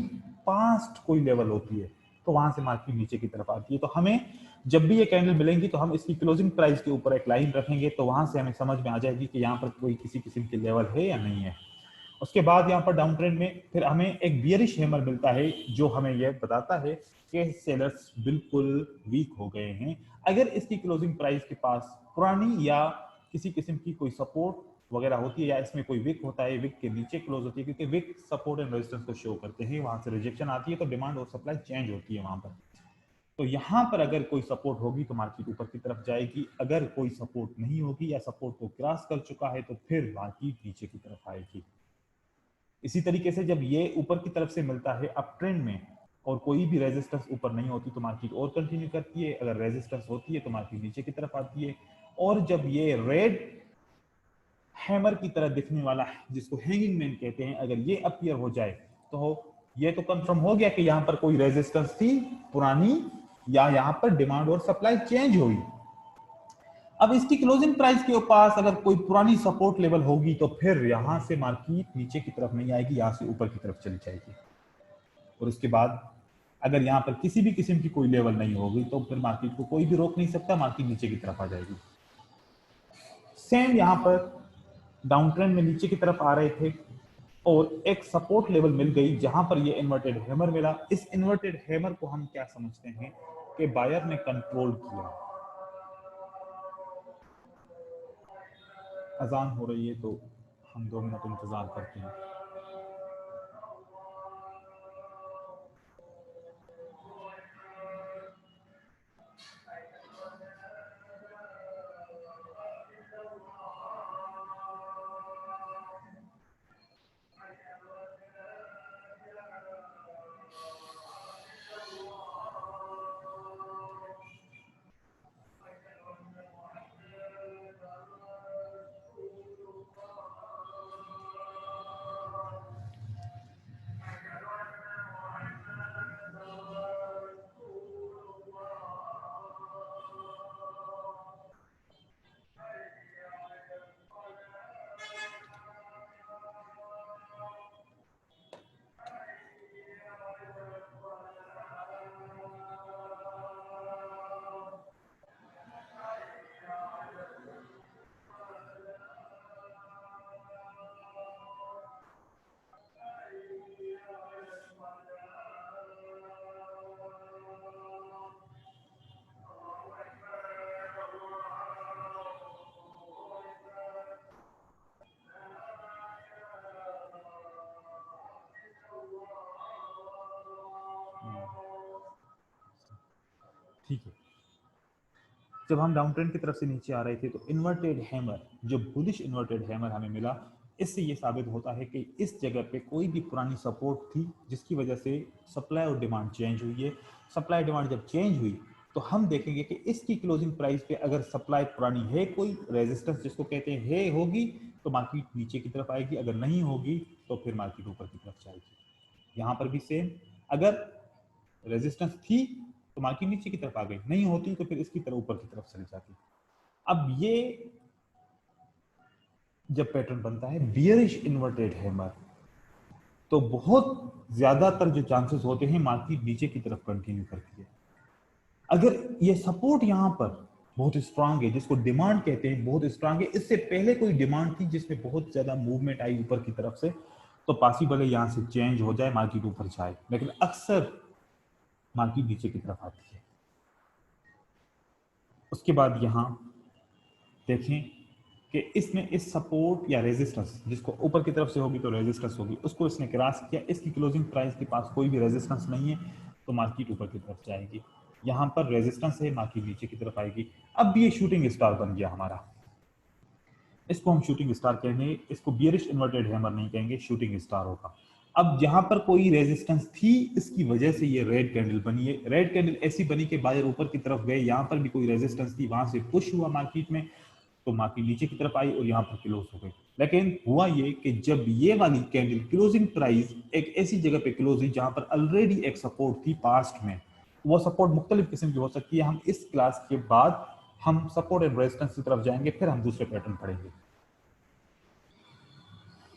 पास्ट कोई लेवल होती है, तो वहां से मार्केट नीचे की तरफ आती है। तो हमें जब भी ये कैंडल मिलेंगी तो हम इसकी क्लोजिंग प्राइस के ऊपर एक लाइन रखेंगे, तो वहां से हमें समझ में आ जाएगी कि यहाँ पर कोई किसी किस्म की लेवल है या नहीं है। उसके बाद यहाँ पर डाउन ट्रेंड में फिर हमें एक बियरिश हैमर मिलता है जो हमें यह बताता है कि सेलर्स बिल्कुल वीक हो गए हैं। अगर इसकी क्लोजिंग प्राइस के पास पुरानी या किसी किस्म की कोई सपोर्ट वगैरह होती है, या इसमें कोई विक होता है, विक के नीचे क्लोज होती है, क्योंकि विक सपोर्ट एंड रेजिस्टेंस को शो करते हैं, वहां से रिजेक्शन आती है तो डिमांड और सप्लाई चेंज होती है वहां पर। तो यहाँ पर अगर कोई सपोर्ट होगी तो मार्केट ऊपर की तरफ जाएगी, अगर कोई सपोर्ट नहीं होगी या सपोर्ट को क्रॉस कर चुका है तो फिर मार्केट नीचे की तरफ आएगी। इसी तरीके से जब ये ऊपर की तरफ से मिलता है अप ट्रेंड में और कोई भी रेजिस्टेंस ऊपर नहीं होती तो मार्केट और कंटिन्यू करती है, अगर रेजिस्टेंस होती है तो मार्केट नीचे की तरफ आती है। और जब ये रेड हैमर की तरह दिखने वाला है जिसको हैंगिंग मैन कहते हैं, अगर ये अपीयर हो जाए तो ये तो कंफर्म हो गया कि यहां पर कोई रेजिस्टेंस थी पुरानी या यहां पर डिमांड और सप्लाई चेंज हुई। अब इसकी क्लोजिंग प्राइस के पास अगर कोई पुरानी सपोर्ट लेवल होगी तो फिर यहां से मार्केट नीचे की तरफ नहीं आएगी, यहां से ऊपर की तरफ चली जाएगी। और उसके बाद अगर यहां पर किसी भी किस्म की कोई लेवल नहीं होगी तो फिर मार्केट को कोई भी रोक नहीं सकता, मार्केट नीचे की तरफ आ जाएगी। सेम यहां पर डाउन ट्रेंड में नीचे की तरफ आ रहे थे और एक सपोर्ट लेवल मिल गई जहां पर ये इन्वर्टेड हैमर मिला। इस इन्वर्टेड हैमर को हम क्या समझते हैं कि बायर ने कंट्रोल किया। अजान हो रही है तो हम 2 मिनट इंतजार करते हैं। ठीक है, जब हम डाउन ट्रेंड की तरफ से नीचे आ रहे थे तो इन्वर्टेड हैमर, जो बुलिश इन्वर्टेड हैमर हमें मिला, इससे ये साबित होता है कि इस जगह पे कोई भी पुरानी सपोर्ट थी जिसकी वजह से सप्लाई और डिमांड चेंज हुई है। सप्लाई डिमांड जब चेंज हुई तो हम देखेंगे कि इसकी क्लोजिंग प्राइस पे अगर सप्लाई पुरानी है, कोई रेजिस्टेंस जिसको कहते हैं है होगी तो मार्केट नीचे की तरफ आएगी, अगर नहीं होगी तो फिर मार्केट ऊपर की तरफ जाएगी। यहाँ पर भी सेम, अगर रेजिस्टेंस थी तो मार्केट नीचे की तरफ आ गई, नहीं होती तो फिर इसकी तरफ ऊपर की तरफ चली जाती। अब ये जब पैटर्न बनता है बियरिश इन्वर्टेड हैमर तो बहुत ज्यादातर जो चांसेस होते हैं मार्केट नीचे की तरफ कंटिन्यू करती है। अगर ये सपोर्ट यहां पर बहुत स्ट्रांग है, जिसको डिमांड कहते हैं, बहुत स्ट्रांग है, इससे पहले कोई डिमांड थी जिसमें बहुत ज्यादा मूवमेंट आई ऊपर की तरफ से, तो पॉसिबल है यहां से चेंज हो जाए, मार्केट ऊपर जाए, लेकिन अक्सर मार्केट नीचे की तरफ आती है। उसके बाद यहां देखें कि इसने इस सपोर्ट या रेजिस्टेंस, जिसको ऊपर की तरफ से होगी तो रेजिस्टेंस होगी, उसको इसने क्रॉस किया, इसकी क्लोजिंग प्राइस के पास कोई भी रेजिस्टेंस नहीं है तो मार्केट ऊपर की तरफ जाएगी। यहां पर रेजिस्टेंस है, मार्केट नीचे की तरफ आएगी। अब ये शूटिंग स्टार बन गया हमारा, इसको हम शूटिंग स्टार कहेंगे, इसको बियरिश इन्वर्टेड हैमर नहीं कहेंगे, शूटिंग स्टार होगा। अब जहां पर कोई रेजिस्टेंस थी इसकी वजह से ये रेड कैंडल बनी है। रेड कैंडल ऐसी बनी कि बायर ऊपर की तरफ गए, यहां पर भी कोई रेजिस्टेंस थी, वहां से पुश हुआ मार्केट में तो मार्केट नीचे की तरफ आई और यहां पर क्लोज हो गई। लेकिन हुआ ये कि जब ये वाली कैंडल क्लोजिंग प्राइस एक ऐसी जगह पे क्लोज हुई जहां पर ऑलरेडी एक सपोर्ट थी पास्ट में, वो सपोर्ट मुख्तलिफ किस्म की हो सकती है, हम इस क्लास के बाद हम सपोर्ट एंड रेजिस्टेंस की तरफ जाएंगे, फिर हम दूसरे पैटर्न पढ़ेंगे।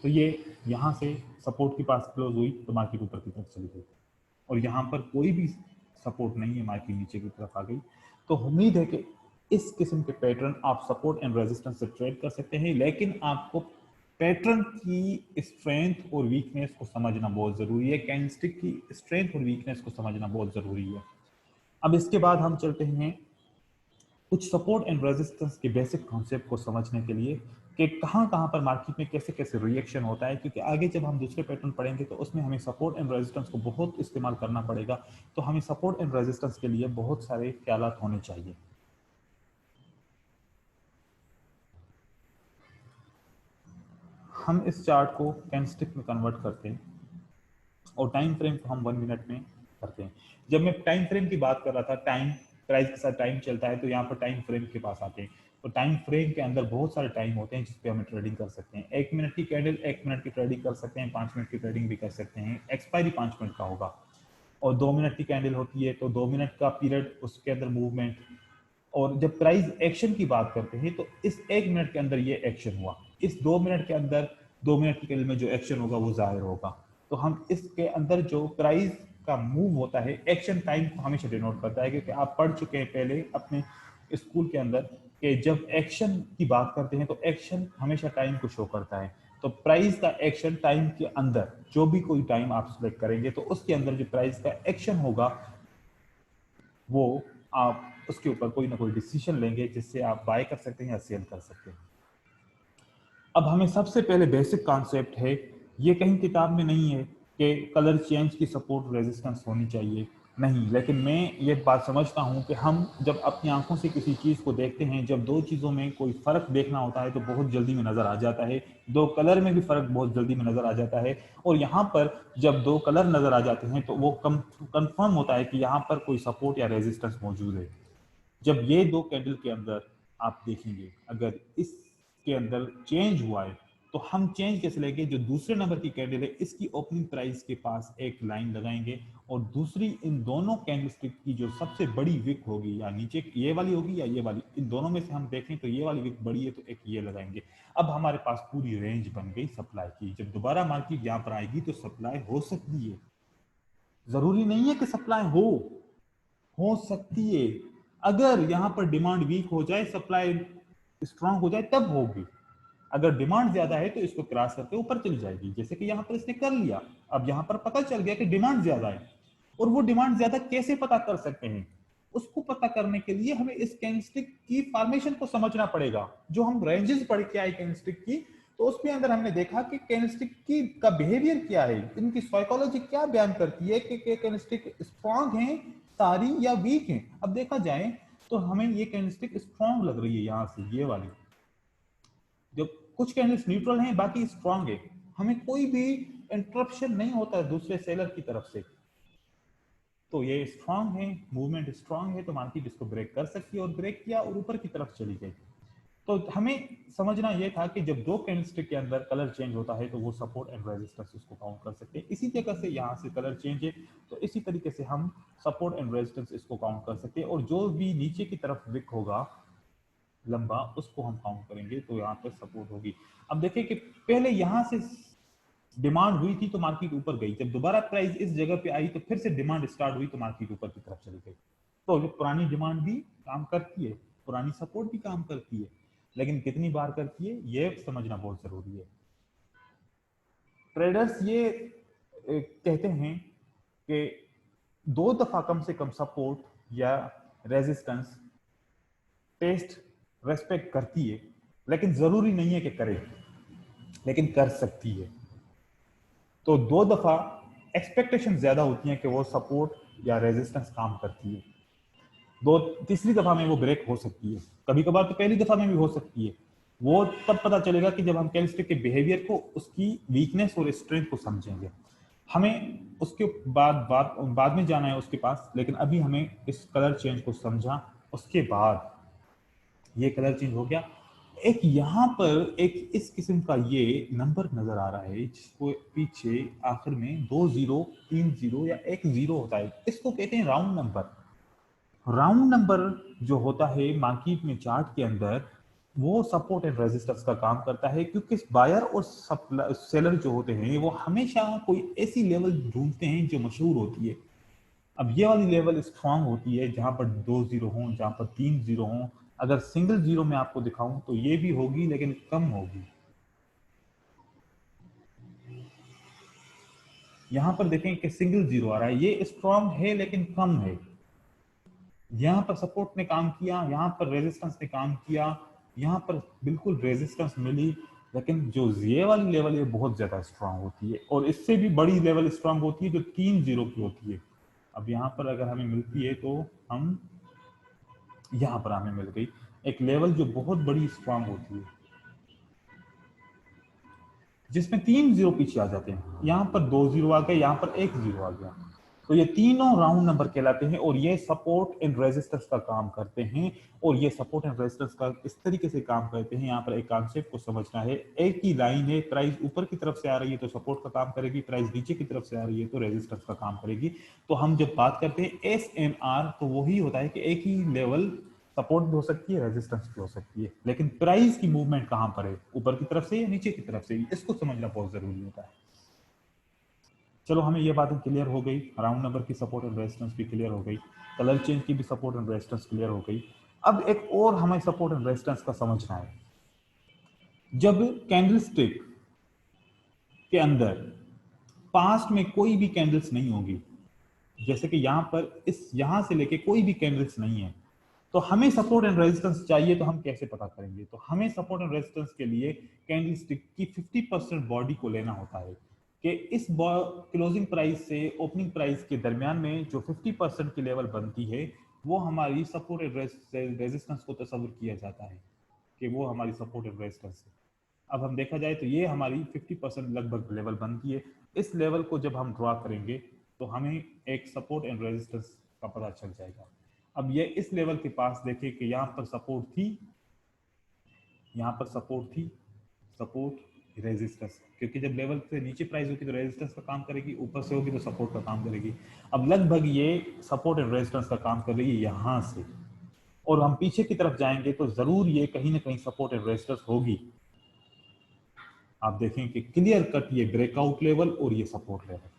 तो ये यहां से सपोर्ट के पास क्लोज हुई तो मार्केट ऊपर की तरफ चली गई और यहां पर कोई भी सपोर्ट नहीं है, मार्केट नीचे की तरफ आ गई। तो उम्मीद है कि इस किस्म के पैटर्न आप सपोर्ट एंड रेजिस्टेंस से ट्रेड कर सकते हैं, लेकिन आपको पैटर्न की स्ट्रेंथ और वीकनेस को समझना बहुत जरूरी है, कैंडलस्टिक की स्ट्रेंथ और वीकनेस को समझना बहुत जरूरी है। अब इसके बाद हम चलते हैं कुछ सपोर्ट एंड रेजिस्टेंस के बेसिक कॉन्सेप्ट को समझने के लिए। कि कहाँ कहाँ पर मार्केट में कैसे कैसे रिएक्शन होता है, क्योंकि आगे जब हम दूसरे पैटर्न पढ़ेंगे तो उसमें हमें सपोर्ट एंड रेजिस्टेंस को बहुत इस्तेमाल करना पड़ेगा। तो हमें सपोर्ट एंड रेजिस्टेंस के लिए बहुत सारे ख्यालात होने चाहिए। हम इस चार्ट को कैंडलस्टिक में कन्वर्ट करते हैं और टाइम फ्रेम को हम 1 मिनट में करते हैं। जब मैं टाइम फ्रेम की बात कर रहा था, टाइम प्राइस के साथ टाइम चलता है, तो यहाँ पर टाइम फ्रेम के पास आते हैं। तो टाइम फ्रेम के अंदर बहुत सारे टाइम होते हैं जिसपे हमें ट्रेडिंग कर सकते हैं। 1 मिनट की कैंडल 1 मिनट की ट्रेडिंग कर सकते हैं, 5 मिनट की ट्रेडिंग भी कर सकते हैं, एक्सपायरी 5 मिनट का होगा। और 2 मिनट की कैंडल होती है तो 2 मिनट का पीरियड, उसके अंदर मूवमेंट। और जब प्राइस एक्शन की बात करते हैं तो इस 1 मिनट के अंदर ये एक्शन हुआ, इस 2 मिनट के अंदर 2 मिनट की कैंडल में जो एक्शन होगा वो जाहिर होगा। तो हम इसके अंदर जो प्राइस का मूव होता है, एक्शन टाइम को हमेशा डिनोट करता है, क्योंकि आप पढ़ चुके हैं पहले अपने स्कूल के अंदर कि जब एक्शन की बात करते हैं तो एक्शन हमेशा टाइम को शो करता है। तो प्राइस का एक्शन टाइम के अंदर, जो भी कोई टाइम आप सिलेक्ट करेंगे तो उसके अंदर जो प्राइस का एक्शन होगा वो आप उसके ऊपर कोई ना कोई डिसीजन लेंगे जिससे आप बाय कर सकते हैं या सेल कर सकते हैं। अब हमें सबसे पहले बेसिक कॉन्सेप्ट है, ये कहीं किताब में नहीं है कि कलर चेंज की सपोर्ट रेजिस्टेंस होनी चाहिए, नहीं। लेकिन मैं ये बात समझता हूँ कि हम जब अपनी आंखों से किसी चीज़ को देखते हैं, जब दो चीज़ों में कोई फ़र्क देखना होता है तो बहुत जल्दी में नज़र आ जाता है। दो कलर में भी फ़र्क बहुत जल्दी में नज़र आ जाता है। और यहाँ पर जब दो कलर नज़र आ जाते हैं तो वो कंफर्म होता है कि यहाँ पर कोई सपोर्ट या रेजिस्टेंस मौजूद है। जब ये दो कैंडल के अंदर आप देखेंगे, अगर इसके अंदर चेंज हुआ है तो हम चेंज कैसे लेंगे, जो दूसरे नंबर की कैंडल है इसकी ओपनिंग प्राइस के पास एक लाइन लगाएंगे और दूसरी इन दोनों कैंडलस्टिक की जो सबसे बड़ी विक होगी, या नीचे ये वाली होगी या ये वाली, इन दोनों में से हम देखें तो ये वाली विक बड़ी है तो एक ये लगाएंगे। अब हमारे पास पूरी रेंज बन गई सप्लाई की। जब दोबारा मार्केट यहाँ पर आएगी तो सप्लाई हो सकती है, जरूरी नहीं है कि सप्लाई हो सकती है। अगर यहां पर डिमांड वीक हो जाए, सप्लाई स्ट्रांग हो जाए, तब होगी। अगर डिमांड ज्यादा है तो इसको क्रॉस करके ऊपर चली जाएगी, जैसे कि यहां पर इसने कर लिया। अब यहां पर पता चल गया कि डिमांड ज्यादा है। और वो डिमांड ज्यादा कैसे पता कर सकते हैं, उसको पता करने के लिए हमें इस कैंडलस्टिक की फॉर्मेशन को समझना पड़ेगा। जो हम रेंजेस पढ़ के आए कैंडलस्टिक की, तो उसके अंदर हमने देखा कि कैंडलस्टिक की का बिहेवियर क्या है, इनकी साइकोलॉजी क्या बयान करती है कि कैंडलस्टिक स्ट्रांग है सारी या वीक है। अब देखा जाए तो हमें ये कैंडलस्टिक स्ट्रांग लग रही है, यहां से ये वाली। जो कुछ कैंडल्स न्यूट्रल हैं, बाकी स्ट्रांग है, हमें कोई भी इंटरप्शन नहीं होता है दूसरे सेलर की तरफ से। तो ये स्ट्रांग है, मूवमेंट स्ट्रांग है, तो मार्केट इसको ब्रेक कर सकती है और ब्रेक किया और ऊपर की तरफ चली गई। तो हमें समझना यह था कि जब दो कैंडलस्टिक के अंदर कलर चेंज होता है तो वो सपोर्ट एंड रेजिस्टेंस इसको काउंट कर सकते हैं। इसी जगह से यहाँ से कलर चेंज है तो इसी तरीके से हम सपोर्ट एंड रेजिस्टेंस इसको काउंट कर सकते हैं। और जो भी नीचे की तरफ विक होगा लंबा, उसको हम काउंट करेंगे तो यहाँ पर सपोर्ट होगी। अब देखिए कि पहले यहाँ से डिमांड हुई थी तो मार्केट ऊपर गई, जब दोबारा प्राइस इस जगह पे आई तो फिर से डिमांड स्टार्ट हुई तो मार्केट ऊपर की तरफ चली गई। तो जो पुरानी डिमांड भी काम करती है, पुरानी सपोर्ट भी काम करती है, लेकिन कितनी बार करती है ये समझना बहुत जरूरी है। ट्रेडर्स ये कहते हैं कि 2 दफा कम से कम सपोर्ट या रेजिस्टेंस टेस्ट रेस्पेक्ट करती है, लेकिन जरूरी नहीं है कि करे, लेकिन कर सकती है। तो 2 दफा एक्सपेक्टेशन ज्यादा होती है कि वो सपोर्ट या रेजिस्टेंस काम करती है। दो तीसरी दफा में वो ब्रेक हो सकती है, कभी कभार तो पहली दफा में भी हो सकती है। वो तब पता चलेगा कि जब हम कैंडलस्टिक के बिहेवियर को, उसकी वीकनेस और स्ट्रेंथ को समझेंगे। हमें उसके बाद में जाना है उसके पास, लेकिन अभी हमें इस कलर चेंज को समझा। उसके बाद ये कलर चेंज हो गया, एक यहाँ पर एक इस किस्म का ये नंबर नजर आ रहा है जिसको पीछे आखिर में 2 जीरो 3 जीरो या 1 जीरो होता है, इसको कहते हैं राउंड नंबर। राउंड नंबर जो होता है मार्केट में चार्ट के अंदर, वो सपोर्ट एंड रेजिस्टेंस का काम करता है, क्योंकि बायर और सेलर जो होते हैं वो हमेशा कोई ऐसी लेवल ढूंढते हैं जो मशहूर होती है। अब ये वाली लेवल स्ट्रांग होती है जहां पर 2 जीरो हों, जहां पर 3 जीरो हों। अगर सिंगल जीरो में आपको दिखाऊं तो ये भी होगी लेकिन कम होगी। यहां पर देखें कि सिंगल जीरो आ रहा है, ये स्ट्रांग है लेकिन कम है। यहां पर सपोर्ट ने काम किया, यहां पर रेजिस्टेंस ने काम किया, यहाँ पर बिल्कुल रेजिस्टेंस मिली, लेकिन जो ये वाली लेवल है बहुत ज्यादा स्ट्रांग होती है, और इससे भी बड़ी लेवल स्ट्रांग होती है जो 3 जीरो की होती है। अब यहाँ पर अगर हमें मिलती है तो हम, यहाँ पर हमें मिल गई एक लेवल जो बहुत बड़ी स्ट्रांग होती है, जिसमें 3 जीरो पीछे आ जाते हैं। यहाँ पर 2 जीरो आ गए, यहाँ पर 1 जीरो आ गया, तो ये तीनों राउंड नंबर कहलाते हैं, और ये सपोर्ट एंड रेजिस्टेंस का काम करते हैं। और ये सपोर्ट एंड रेजिस्टेंस का इस तरीके से काम करते हैं, यहाँ पर एक कॉन्सेप्ट को समझना है। एक ही लाइन है, प्राइस ऊपर की तरफ से आ रही है तो सपोर्ट का काम करेगी, प्राइस नीचे की तरफ से आ रही है तो रेजिस्टेंस का काम करेगी। तो हम जब बात करते हैं एस एन आर, तो वही होता है कि एक ही लेवल सपोर्ट भी हो सकती है, रेजिस्टेंस भी हो सकती है, लेकिन प्राइस की मूवमेंट कहां पर है, ऊपर की तरफ से या नीचे की तरफ से, इसको समझना बहुत जरूरी होता है। चलो हमें ये बातें क्लियर हो गई, राउंड नंबर की सपोर्ट एंड रेजिस्टेंस भी क्लियर हो गई, कलर चेंज की भी सपोर्ट एंड रेजिस्टेंस क्लियर हो गई। अब एक और हमें सपोर्ट एंड रेजिस्टेंस का समझना है। जब कैंडलस्टिक के अंदर पास्ट में कोई भी कैंडल्स नहीं होगी, जैसे कि यहां पर इस यहां से लेके कोई भी कैंडल्स नहीं है, तो हमें सपोर्ट एंड रेजिस्टेंस चाहिए, तो हम कैसे पता करेंगे? तो हमें सपोर्ट एंड रेजिस्टेंस के लिए कैंडलस्टिक की 50% बॉडी को लेना होता है, कि इस क्लोजिंग प्राइस से ओपनिंग प्राइस के दरमियान में जो 50% की लेवल बनती है, वो हमारी सपोर्ट एंड रेजिस्टेंस को तस्वीर किया जाता है कि वो हमारी सपोर्ट एंड रेजिस्टेंस है। अब हम देखा जाए तो ये हमारी 50% लगभग लेवल बनती है। इस लेवल को जब हम ड्रॉ करेंगे तो हमें एक सपोर्ट एंड रेजिस्टेंस का पता चल जाएगा। अब ये इस लेवल के पास देखें कि यहाँ पर सपोर्ट थी, यहाँ पर सपोर्ट थी, सपोर्ट रेजिस्टेंस, क्योंकि जब लेवल से नीचे प्राइस होगी तो रेजिस्टेंस का काम करेगी, ऊपर से होगी तो सपोर्ट का काम करेगी। अब लगभग ये सपोर्ट एंड रेजिस्टेंस का काम कर रही है यहाँ से, और हम पीछे की तरफ जाएंगे तो जरूर ये कहीं ना कहीं सपोर्ट एंड रेजिस्टेंस होगी। आप देखें कि क्लियर कट ये ब्रेकआउट लेवल और ये सपोर्ट लेवल।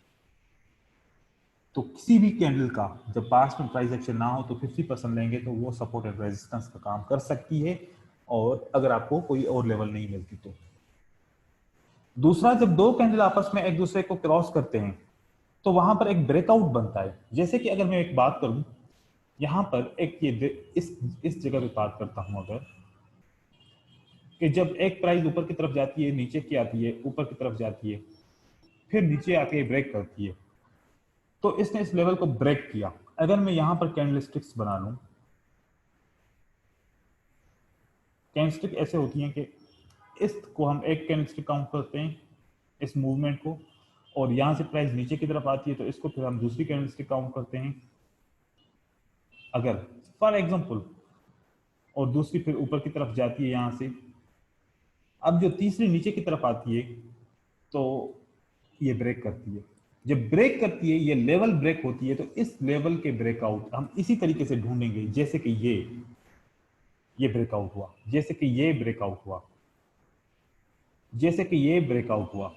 तो किसी भी कैंडल का जब पास्ट में प्राइस एक्शन ना हो तो 50% लेंगे तो वो सपोर्ट एंड रेजिस्टेंस का काम कर सकती है, और अगर आपको कोई और लेवल नहीं मिलती तो। दूसरा, जब दो कैंडल आपस में एक दूसरे को क्रॉस करते हैं तो वहां पर एक ब्रेकआउट बनता है। जैसे कि अगर मैं एक बात करूं, यहां पर एक ये इस जगह पे बात करता हूं अगर, कि जब एक प्राइस ऊपर की तरफ जाती है, नीचे की आती है, ऊपर की तरफ जाती है, फिर नीचे आके ब्रेक करती है, तो इसने इस लेवल को ब्रेक किया। अगर मैं यहां पर कैंडलस्टिक्स बना लूं, कैंडलस्टिक ऐसे होती हैं कि इसको हम एक कैंडलस्टिक काउंट करते हैं, इस मूवमेंट को, और यहां से प्राइस नीचे की तरफ आती है तो इसको फिर हम दूसरी कैंडलस्टिक काउंट करते हैं, अगर फॉर एग्जांपल, और दूसरी फिर ऊपर की तरफ जाती है यहां से। अब जो तीसरी नीचे की तरफ आती है तो ये ब्रेक करती है। जब ब्रेक करती है, ये लेवल ब्रेक होती है, तो इस लेवल के ब्रेकआउट हम इसी तरीके से ढूंढेंगे, जैसे कि ये ब्रेकआउट हुआ, जैसे कि ये ब्रेकआउट हुआ, जैसे कि ये ब्रेकआउट हुआ,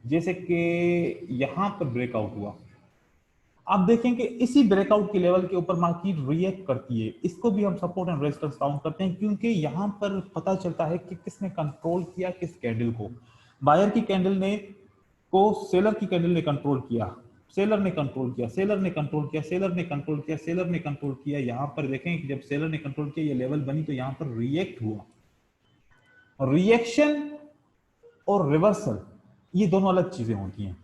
जैसे कि यहां पर ब्रेकआउट हुआ। आप देखें कि इसी ब्रेकआउट के लेवल के ऊपर मार्केट रिएक्ट करती है, इसको भी हम सपोर्ट एंड रेजिस्टेंस काउंट करते हैं, क्योंकि यहां पर पता चलता है कि किसने कंट्रोल किया किस कैंडल को। बायर की कैंडल ने को सेलर की कैंडल ने कंट्रोल किया, सेलर ने कंट्रोल किया, सेलर ने कंट्रोल किया, सेलर ने कंट्रोल किया, सेलर ने कंट्रोल किया। यहां पर देखें कि जब सेलर ने कंट्रोल किया, ये लेवल बनी, तो यहां पर रिएक्ट हुआ। रिएक्शन और रिवर्सल ये दोनों अलग चीजें होती हैं।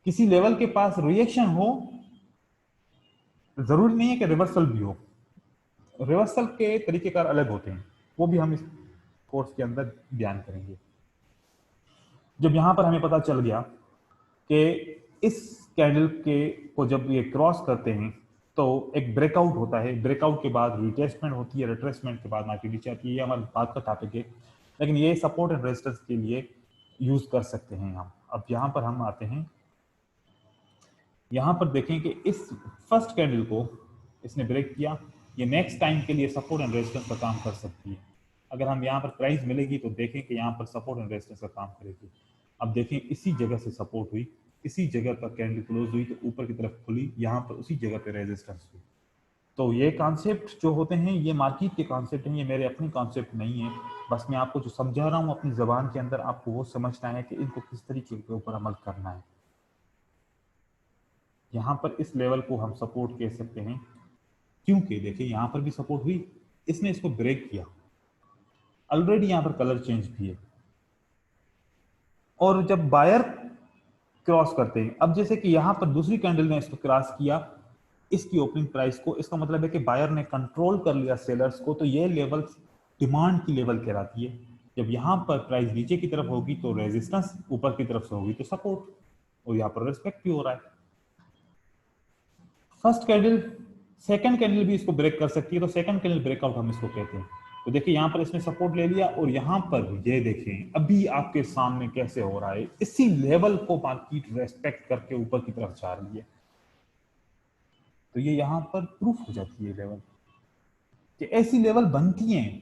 किसी लेवल के पास रिएक्शन हो, जरूरी नहीं है कि रिवर्सल भी हो, रिवर्सल के तरीकेकार अलग होते हैं, वो भी हम इस कोर्स के अंदर बयान करेंगे। जब यहां पर हमें पता चल गया कि इस कैंडल के को जब ये क्रॉस करते हैं तो एक ब्रेकआउट होता है, ब्रेकआउट के बाद रिट्रेसमेंट होती है, रिट्रेसमेंट के बाद मार्केट नीचे आती है, ये हमारी बात का टॉपिक है, लेकिन ये सपोर्ट एंड रेजिस्टेंस के लिए यूज कर सकते हैं हम। अब यहां पर हम आते हैं, यहां पर देखें कि इस फर्स्ट कैंडल को इसने ब्रेक किया, ये नेक्स्ट टाइम के लिए सपोर्ट एंड रेजिस्टेंस का काम कर सकती है। अगर हम यहाँ पर प्राइस मिलेगी तो देखें कि यहाँ पर सपोर्ट एंड रेजिस्टेंस का काम करेगी। अब देखें इसी जगह से सपोर्ट हुई, इसी जगह पर कैंडल क्लोज हुई तो ऊपर की तरफ खुली, यहाँ पर उसी जगह पर रेजिस्टेंस हुई। तो ये कॉन्सेप्ट जो होते हैं ये मार्केट के कॉन्सेप्ट हैं, ये मेरे अपने कॉन्सेप्ट नहीं है। बस मैं आपको जो समझा रहा हूँ अपनी जबान के अंदर, आपको वो समझना है कि इनको किस तरीके के ऊपर अमल करना है। यहाँ पर इस लेवल को हम सपोर्ट कह सकते हैं, क्योंकि देखिए यहां पर भी सपोर्ट हुई, इसने इसको ब्रेक किया, ऑलरेडी यहां पर कलर चेंज भी है। और जब बायर क्रॉस करते हैं, अब जैसे कि यहां पर दूसरी कैंडल ने इसको क्रॉस किया, इसकी ओपनिंग प्राइस को, इसका मतलब है कि बायर ने कंट्रोल कर लिया सेलर्स को, तो ये लेवल डिमांड की लेवल कहलाती है। जब यहां पर प्राइस नीचे की तरफ होगी तो रेजिस्टेंस, ऊपर की तरफ से होगी तो सपोर्ट, और यहां पर रेस्पेक्ट भी हो रहा है। फर्स्ट कैंडल, सेकंड कैंडल भी इसको ब्रेक कर सकती है, तो सेकंड कैंडल ब्रेकआउट हम इसको कहते हैं। तो देखिए यहां पर इसने सपोर्ट ले लिया, और यहां पर ये देखें अभी आपके सामने कैसे हो रहा है, इसी लेवल को मार्केट रेस्पेक्ट करके ऊपर की तरफ जा रही है। तो ये यहां पर प्रूफ हो जाती है लेवल, कि ऐसी लेवल बनती हैं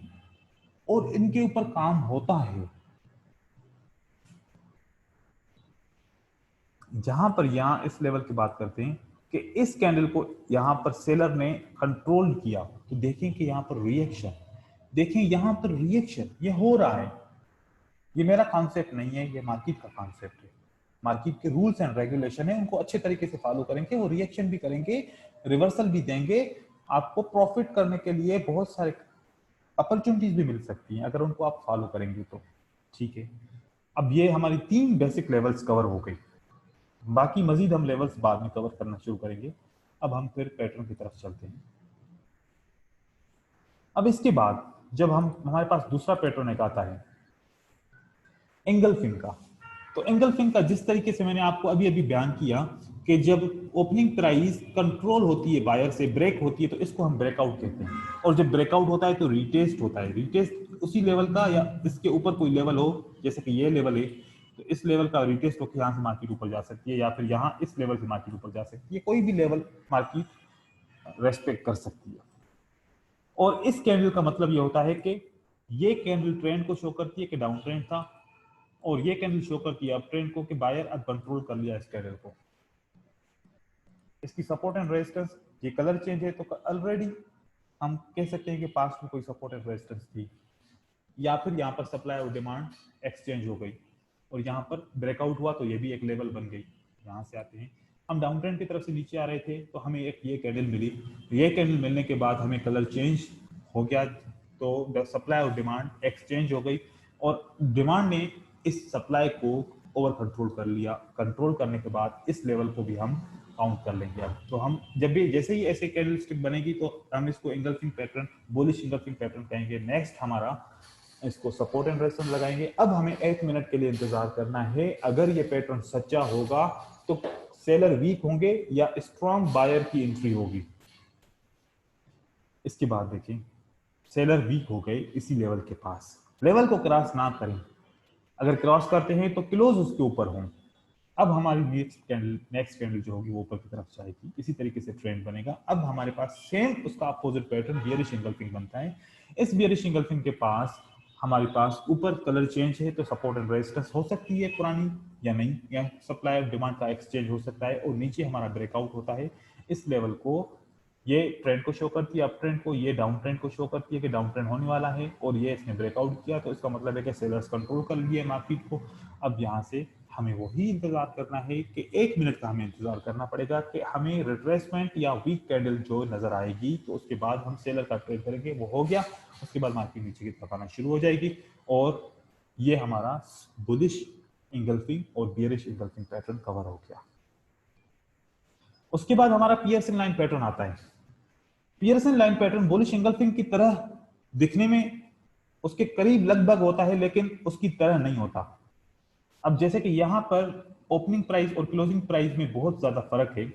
और इनके ऊपर काम होता है। जहां पर यहां इस लेवल की बात करते हैं कि इस कैंडल को यहां पर सेलर ने कंट्रोल किया, तो देखें कि यहां पर रिएक्शन, देखें यहां पर रिएक्शन ये हो रहा है। ये मेरा कॉन्सेप्ट नहीं है, ये मार्केट का कॉन्सेप्ट है। मार्केट के रूल्स एंड रेगुलेशन है, उनको अच्छे तरीके से फॉलो करेंगे, वो रिएक्शन भी करेंगे, रिवर्सल भी देंगे। आपको प्रॉफिट करने के लिए बहुत सारे अपॉर्चुनिटीज भी मिल सकती हैं अगर उनको आप फॉलो करेंगे तो। ठीक है, अब ये हमारी 3 बेसिक लेवल्स कवर हो गई, बाकी मजीद हम लेवल्स बाद में कवर करना शुरू करेंगे। अब हम फिर पैटर्न की तरफ चलते हैं। अब इसके बाद जब हम हमारे पास दूसरा पैटर्न एक आता है एंगल्फिंग का, तो एंगल्फिंग का जिस तरीके से मैंने आपको अभी अभी बयान किया कि जब ओपनिंग प्राइस कंट्रोल होती है बायर से, ब्रेक होती है, तो इसको हम ब्रेकआउट कहते हैं। और जब ब्रेकआउट होता है तो रीटेस्ट होता है, रीटेस्ट उसी लेवल का या इसके ऊपर कोई लेवल हो, जैसे कि ये लेवल है, तो इस लेवल का रिटेस्ट होकर यहाँ से मार्केट ऊपर जा सकती है, या फिर यहाँ इस लेवल से मार्केट ऊपर जा सकती है, कोई भी लेवल मार्केट रेस्पेक्ट कर सकती है। और इस कैंडल का मतलब ये होता है कि ये कैंडल ट्रेंड को शो करती है कि डाउन ट्रेंड था, और ये कैंडल शो करती है अप ट्रेंड को कि बायर अब कंट्रोल कर लिया इस कैंडल को। इसकी सपोर्ट एंड रेजिस्टेंस, ये कलर चेंज है तो ऑलरेडी हम कह सकते हैं कि पास्ट में कोई सपोर्ट एंड रेजिस्टेंस थी, या फिर यहाँ पर सप्लाई और डिमांड एक्सचेंज हो गई और यहाँ पर ब्रेकआउट हुआ, तो ये भी एक लेवल बन गई। यहाँ से आते हैं, हम डाउन ट्रेंड की तरफ से नीचे आ रहे थे, तो हमें एक ये कैंडल मिली, ये कैंडल मिलने के बाद हमें कलर चेंज हो गया, तो सप्लाई और डिमांड एक्सचेंज हो गई, और डिमांड ने इस सप्लाई को ओवर कंट्रोल कर लिया। कंट्रोल करने के बाद इस लेवल को भी हम काउंट कर लेंगे। अब तो हम जब भी जैसे ही ऐसे कैंडल स्टिक बनेगी तो हम इसको engulfing pattern, bullish engulfing pattern कहेंगे। नेक्स्ट हमारा इसको सपोर्ट एंड रेजिस्टेंस लगाएंगे। अब हमें 1 मिनट के लिए इंतजार करना है, अगर ये पैटर्न सच्चा होगा तो सेलर वीक होंगे या स्ट्रॉन्ग बायर की एंट्री होगी। इसके बाद देखें सेलर वीक हो गए इसी लेवल के पास, लेवल को क्रॉस ना करें, अगर क्रॉस करते हैं तो क्लोज उसके ऊपर हों। अब हमारी नेक्स्ट कैंडल जो होगी वो ऊपर की तरफ जाएगी, इसी तरीके से ट्रेंड बनेगा। अब हमारे पास सेम उसका अपोजिट पैटर्न बियरिश एंगल्फिंग बनता है। इस बियरिश एंगल्फिंग के पास हमारे पास ऊपर कलर चेंज है, तो सपोर्ट एंड रेजिस्टेंस हो सकती है पुरानी या नहीं, या सप्लाई और डिमांड का एक्सचेंज हो सकता है, और नीचे हमारा ब्रेकआउट होता है। इस लेवल को ये ट्रेंड को शो करती है अप ट्रेंड को, ये डाउन ट्रेंड को शो करती है कि डाउन ट्रेंड होने वाला है, और ये इसने ब्रेकआउट किया, तो इसका मतलब है कि सेलर्स कंट्रोल कर लिए मार्केट को। अब यहाँ से हमें वही इंतजार करना है कि 1 मिनट का हमें इंतजार करना पड़ेगा कि हमें रिट्रेसमेंट या वीक कैंडल जो नजर आएगी, तो उसके बाद हम सेलर का ट्रेड करेंगे। वो हो गया, उसके बाद मार्केट नीचे की तरफ आना शुरू हो जाएगी, और ये हमारा बुलिश इंगल्फिंग और बियरिश इंगल्फिंग पैटर्न कवर हो गया। उसके बाद हमारा पियर्सन लाइन पैटर्न आता है। Pearson line pattern bullish engulfing की तरह दिखने में उसके करीब लगभग होता है, लेकिन उसकी तरह नहीं होता। अब जैसे कि यहां पर ओपनिंग प्राइस और क्लोजिंग प्राइस में बहुत ज्यादा फर्क है,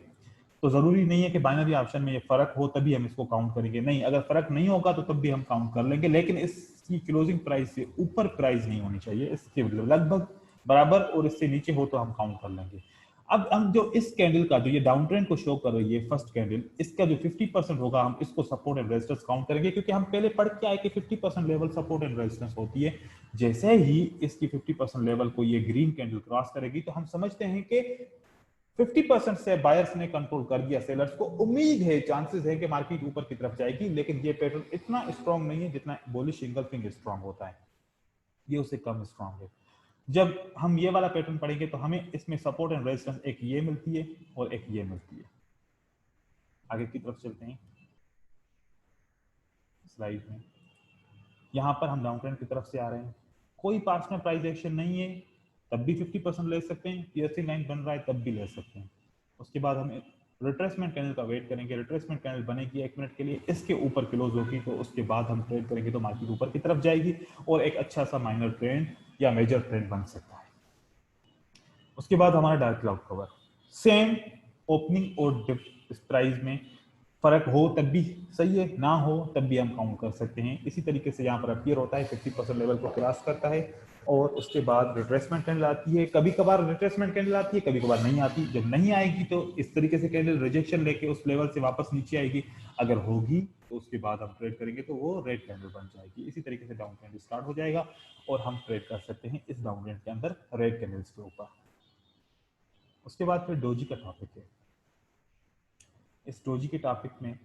तो जरूरी नहीं है कि बाइनरी ऑप्शन में ये फर्क हो तभी हम इसको काउंट करेंगे, नहीं, अगर फर्क नहीं होगा तो तब भी हम काउंट कर लेंगे, लेकिन इसकी क्लोजिंग प्राइस से ऊपर प्राइस नहीं होनी चाहिए, इसके लगभग बराबर, और इससे नीचे हो तो हम काउंट कर लेंगे। अब हम जो इस कैंडल का जो ये डाउन ट्रेंड को शो कर रही है फर्स्ट कैंडल, इसका जो 50% होगा हम इसको सपोर्ट एंड रेजिस्टेंस काउंट करेंगे, क्योंकि हम पहले पढ़ के आए कि 50% लेवल सपोर्ट एंड रेजिस्टेंस होती है। जैसे ही इसकी 50% लेवल को ये ग्रीन कैंडल क्रॉस करेगी, तो हम समझते हैं कि 50% से बायर्स ने कंट्रोल कर दिया सेलर्स को। उम्मीद है, चांसेस है कि मार्केट ऊपर की तरफ जाएगी, लेकिन ये पैटर्न इतना स्ट्रांग नहीं है जितना बुलिश इंगल्फिंग स्ट्रांग होता है, ये उससे कम स्ट्रांग है। जब हम ये वाला पैटर्न पढ़ेंगे तो हमें इसमें सपोर्ट एंड रेजिस्टेंस एक ये मिलती है और एक ये मिलती है। आगे की तरफ चलते हैं। स्लाइड में, यहाँ पर हम डाउन ट्रेंड की तरफ से आ रहे हैं, कोई पार्ट्स में प्राइस एक्शन नहीं है, तब भी 50% ले सकते हैं, पीएससी लाइन बन रहा है तब भी ले सकते हैं। उसके बाद हम रिट्रेसमेंट कैंडल का वेट करेंगे, रिट्रेसमेंट कैंडल बनेगी 1 मिनट के लिए, इसके ऊपर क्लोज होगी तो उसके बाद हम ट्रेड करेंगे तो मार्केट ऊपर की तरफ जाएगी और एक अच्छा सा माइनर ट्रेंड या मेजर ट्रेंड बन सकता है। उसके बाद हमारा dark cloud cover, same opening और डिप प्राइस में फर्क हो तब भी सही है, ना हो तब भी हम काउंट कर सकते हैं। इसी तरीके से यहाँ पर अपीयर होता है, 50% लेवल को क्रॉस करता है और उसके बाद रिट्रेसमेंट कैंडल आती है। कभी कभार रिट्रेसमेंट कैंडल आती है, कभी कभार नहीं आती। जब नहीं आएगी तो इस तरीके से कैंडल रिजेक्शन लेके उस लेवल से वापस नीचे आएगी, अगर होगी तो उसके बाद हम ट्रेड करेंगे तो वो रेड कैंडल बन जाएगी। इसी तरीके से डाउन ट्रेंड स्टार्ट हो जाएगा और हम ट्रेड कर सकते हैं इस डाउन ट्रेंड के अंदर रेड कैंडल्स के ऊपर। उसके बाद फिर डोजी का टॉपिक है। इस डोजी के टॉपिक में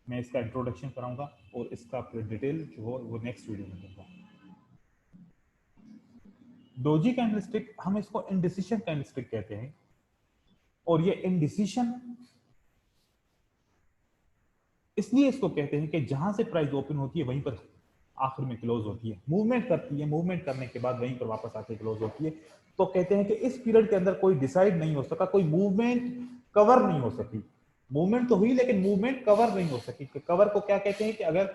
मैं इसका इंट्रोडक्शन कराऊंगा और इसका फिर डिटेल जो हो वो नेक्स्ट वीडियो में दूंगा। डोजी कैंडलस्टिक हम इसको इनडिसीजन कैंडलस्टिक कहते हैं और ये इनडिसीजन इसलिए इसको कहते हैं कि जहां से प्राइस ओपन होती है वहीं पर आखिर में क्लोज होती है, मूवमेंट करती है, मूवमेंट करने के बाद वहीं पर वापस आके क्लोज होती है। तो कहते हैं कि इस पीरियड के अंदर कोई डिसाइड नहीं हो सका, कोई मूवमेंट कवर नहीं हो सकी। मूवमेंट तो हुई लेकिन मूवमेंट कवर नहीं हो सकी। कवर को क्या कहते हैं कि अगर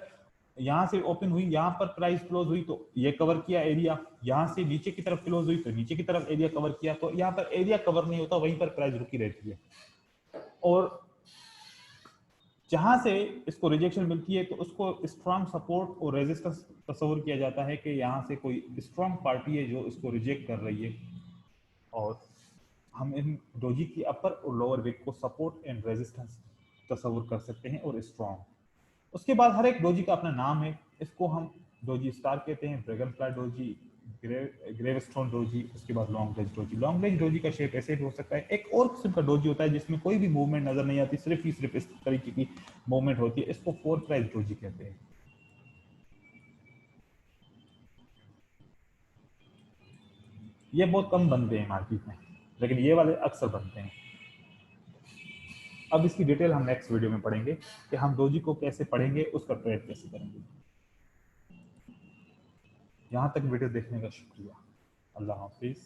यहां से ओपन हुई, यहां पर प्राइस क्लोज हुई तो ये कवर किया एरिया, यहां से नीचे की तरफ क्लोज हुई तो नीचे की तरफ एरिया कवर किया, तो यहां पर एरिया कवर नहीं होता, वहीं पर प्राइस रुकी रहती है। और जहां से इसको रिजेक्शन मिलती है तो उसको स्ट्रांग सपोर्ट और रेजिस्टेंस तस्वर किया जाता है कि यहाँ से कोई स्ट्रांग पार्टी है जो इसको रिजेक्ट कर रही है और हम इन डोजी की अपर और लोअर विक को सपोर्ट एंड रेजिस्टेंस तस्वर कर सकते हैं और स्ट्रांग। उसके बाद हर एक डोजी का अपना नाम है, इसको हम डोजी स्टार कहते हैं, dragon fly doji, gravestone doji, उसके बाद long range doji. Long range doji का शेप ऐसे हो सकता है। एक और किस्म का डोजी होता है जिसमें कोई भी मूवमेंट नजर नहीं आती, सिर्फ इस तरीके की मूवमेंट होती है, इसको फोर प्राइस डोजी कहते हैं। ये बहुत कम बनते हैं मार्केट में, लेकिन ये वाले अक्सर बनते हैं। अब इसकी डिटेल हम नेक्स्ट वीडियो में पढ़ेंगे कि हम डोजी को कैसे पढ़ेंगे, उसका ट्रेड कैसे करेंगे। यहाँ तक वीडियो देखने का शुक्रिया। अल्लाह हाफिज।